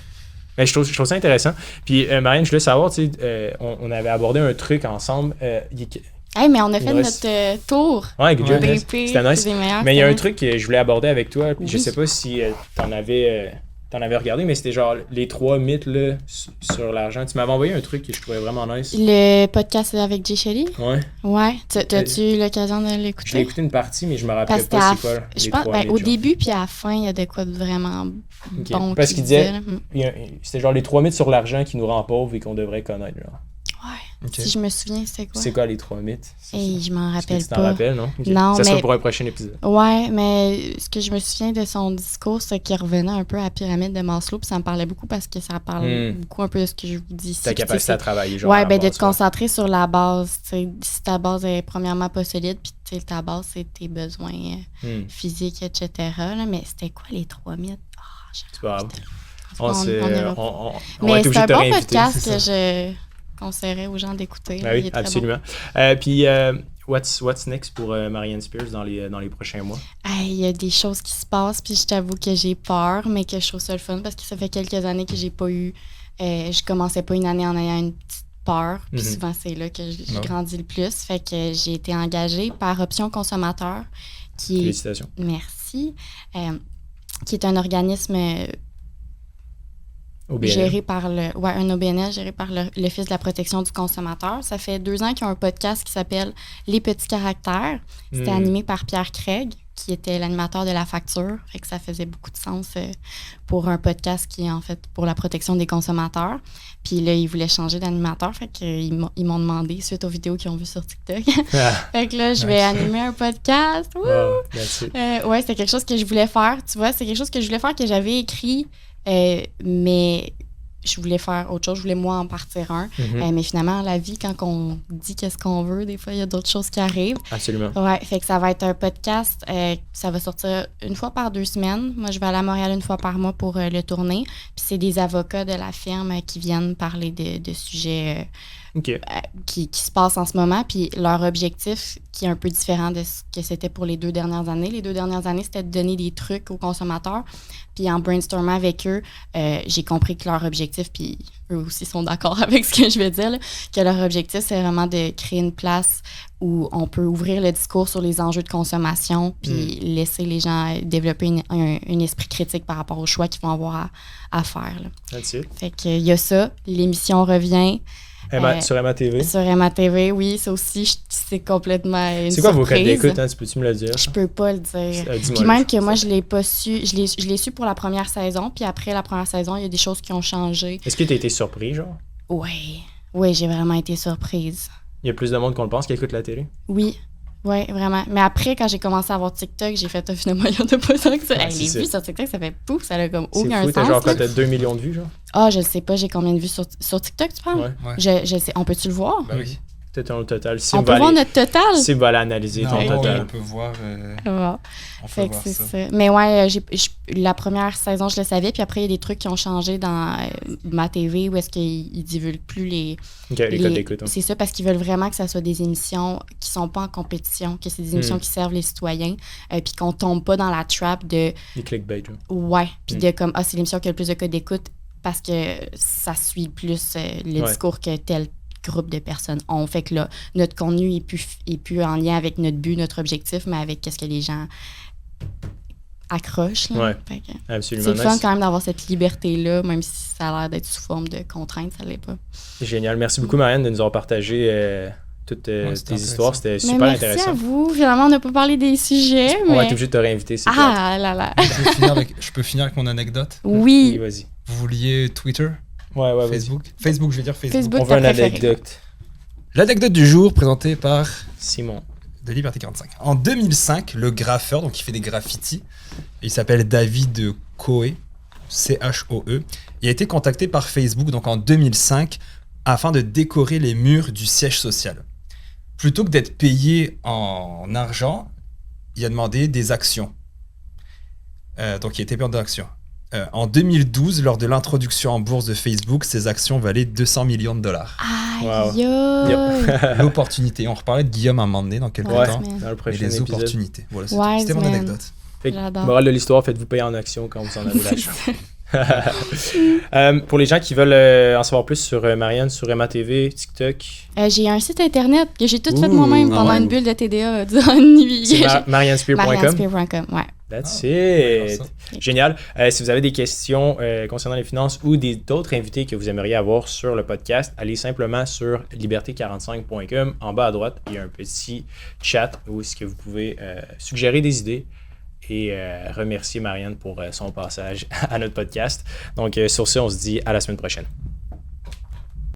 Mais je trouve ça intéressant. Puis, Marianne, je voulais savoir, tu sais, on avait abordé un truc ensemble. Mais on a fait notre tour. Ouais, BP, c'était nice. Mais il y a un truc que je voulais aborder avec toi. Puis je sais pas si t'en avais regardé, mais c'était genre les 3 mythes là, sur l'argent. Tu m'avais envoyé un truc que je trouvais vraiment nice. Le podcast avec Jay Shelly? Ouais. Ouais. T'as-tu eu l'occasion de l'écouter? Je l'ai écouté une partie, mais je me rappelle pas c'est quoi. Je pense au début puis à la fin, il y a de quoi de vraiment bon. Parce qu'il disait, c'était genre les 3 mythes sur l'argent qui nous rend pauvres et qu'on devrait connaître. Genre. Ouais. Okay. Si je me souviens, c'est quoi? C'est quoi les 3 mythes? Et je m'en rappelle pas. Tu t'en rappelles, non? Okay. Non, ça sera pour un prochain épisode. Ouais, mais ce que je me souviens de son discours, c'est qu'il revenait un peu à la pyramide de Maslow, puis ça me parlait beaucoup parce que ça parle beaucoup un peu de ce que je vous dis ici. Ta capacité à travailler, genre. Ouais, de te concentrer sur la base. Si ta base est premièrement pas solide, puis ta base, c'est tes besoins physiques, etc. Là, mais c'était quoi les 3 mythes? C'est pas grave. Mais c'est un bon podcast que je conseillerais aux gens d'écouter. Ben oui, absolument. Puis, what's next pour Marianne Spears dans les prochains mois? Il y a des choses qui se passent, puis je t'avoue que j'ai peur, mais que je trouve ça le fun parce que ça fait quelques années que j'ai pas eu... je commençais pas une année en ayant une petite peur, puis souvent c'est là que j'ai grandi le plus. Fait que j'ai été engagée par Option Consommateur, qui est... Félicitations. Merci. Qui est un organisme... OBNL. Géré par un OBNL géré par l'Office de la protection du consommateur. Ça fait 2 ans qu'ils ont un podcast qui s'appelle Les petits caractères. C'était animé par Pierre Craig, qui était l'animateur de La Facture. Fait que ça faisait beaucoup de sens pour un podcast qui est en fait pour la protection des consommateurs. Puis là, ils voulaient changer d'animateur. Fait qu'ils m'ont demandé, suite aux vidéos qu'ils ont vues sur TikTok. Fait que là, je vais animer un podcast. Ouais, c'était quelque chose que je voulais faire. Tu vois, c'est quelque chose que je voulais faire, que j'avais écrit. Mais je voulais faire autre chose, je voulais moi en partir un. Mais finalement, la vie, quand on dit qu'est-ce qu'on veut, des fois, il y a d'autres choses qui arrivent. Absolument. Ouais, fait que ça va être un podcast, ça va sortir 1 fois par 2 semaines. Moi, je vais aller à Montréal 1 fois par mois pour le tourner. Puis c'est des avocats de la firme qui viennent parler de sujets qui se passent en ce moment. Puis leur objectif, qui est un peu différent de ce que c'était pour les 2 dernières années. Les 2 dernières années, c'était de donner des trucs aux consommateurs. Puis en brainstormant avec eux, j'ai compris que leur objectif, puis eux aussi sont d'accord avec ce que je vais dire, là, que leur objectif, c'est vraiment de créer une place où on peut ouvrir le discours sur les enjeux de consommation puis laisser les gens développer un esprit critique par rapport aux choix qu'ils vont avoir à faire. Là. Fait qu'il y a ça. L'émission revient. Sur Emma TV? Sur Emma TV, oui. Ça aussi, c'est complètement une surprise. C'est quoi vos codes d'écoute? Hein? Peux-tu me le dire? Je peux pas le dire. Puis même que moi, je l'ai pas su. Je l'ai su pour la première saison. Puis après la première saison, il y a des choses qui ont changé. Est-ce que tu as été surpris, genre? Oui, j'ai vraiment été surprise. Il y a plus de monde qu'on le pense qui écoute la télé? Oui. Oui, vraiment. Mais après, quand j'ai commencé à avoir TikTok, j'ai fait finalement, il y en a pas tant que ça. Les vues sur TikTok, ça fait pouf, ça a comme aucun sens. C'est fou, t'as 2 millions de vues, genre? Ah, je sais pas, j'ai combien de vues sur TikTok, tu parles? Ouais. Je sais, on peut-tu le voir? Ben oui. Peut-être un total. On peut voir notre total? Si on va aller analyser ton total. On peut voir. On peut voir ça. Mais ouais, la première saison, je le savais. Puis après, il y a des trucs qui ont changé dans ma TV où est-ce qu'ils divulguent plus les codes d'écoute. C'est ça, parce qu'ils veulent vraiment que ça soit des émissions qui sont pas en compétition, que c'est des émissions qui servent les citoyens, puis qu'on tombe pas dans la trap de... Les clickbait. Ouais, puis de comme, c'est l'émission qui a le plus de codes d'écoute parce que ça suit plus le discours que tel groupe de personnes ont. Fait que là, notre contenu est plus en lien avec notre but, notre objectif, mais avec qu'est-ce que les gens accrochent. Là. Ouais, fait que absolument. C'est le fun quand même d'avoir cette liberté-là, même si ça a l'air d'être sous forme de contrainte, ça l'est pas. Génial. Merci beaucoup, Marianne, de nous avoir partagé toutes tes histoires. C'était super merci intéressant. Merci à vous. Finalement, on n'a pas parlé des sujets. On va être obligé de te réinviter. Là. Je peux finir avec mon anecdote? Oui, vas-y. Vous vouliez Twitter? Ouais, Facebook. Facebook, je vais dire Facebook. On veut une anecdote. L'anecdote du jour présentée par Simon de Liberté 45. En 2005, le graffeur, donc il fait des graffitis, il s'appelle David Choe, C-H-O-E, il a été contacté par Facebook donc en 2005 afin de décorer les murs du siège social. plutôt que d'être payé en argent, il a demandé des actions. Donc, il était payé d'actions. En 2012, lors de l'introduction en bourse de Facebook, ses actions valaient 200 millions de dollars. Aïe! Wow. L'opportunité. On reparlait de Guillaume à un moment donné dans quelques temps. Dans le prochain et les épisode. Opportunités. Voilà, c'était mon anecdote. Fait que, morale de l'histoire, faites-vous payer en actions quand vous en avez l'achat. Pour les gens qui veulent en savoir plus sur Marianne, sur Emma TV, TikTok. J'ai un site internet que j'ai tout fait moi-même pendant une bulle de TDA durant une nuit. C'est mariannespear.com. Mariannespear.com, ouais. That's it. Génial. Si vous avez des questions concernant les finances ou d'autres invités que vous aimeriez avoir sur le podcast, allez simplement sur liberté45.com. En bas à droite, il y a un petit chat où est-ce que vous pouvez suggérer des idées et remercier Marianne pour son passage à notre podcast. Donc, sur ce, on se dit à la semaine prochaine.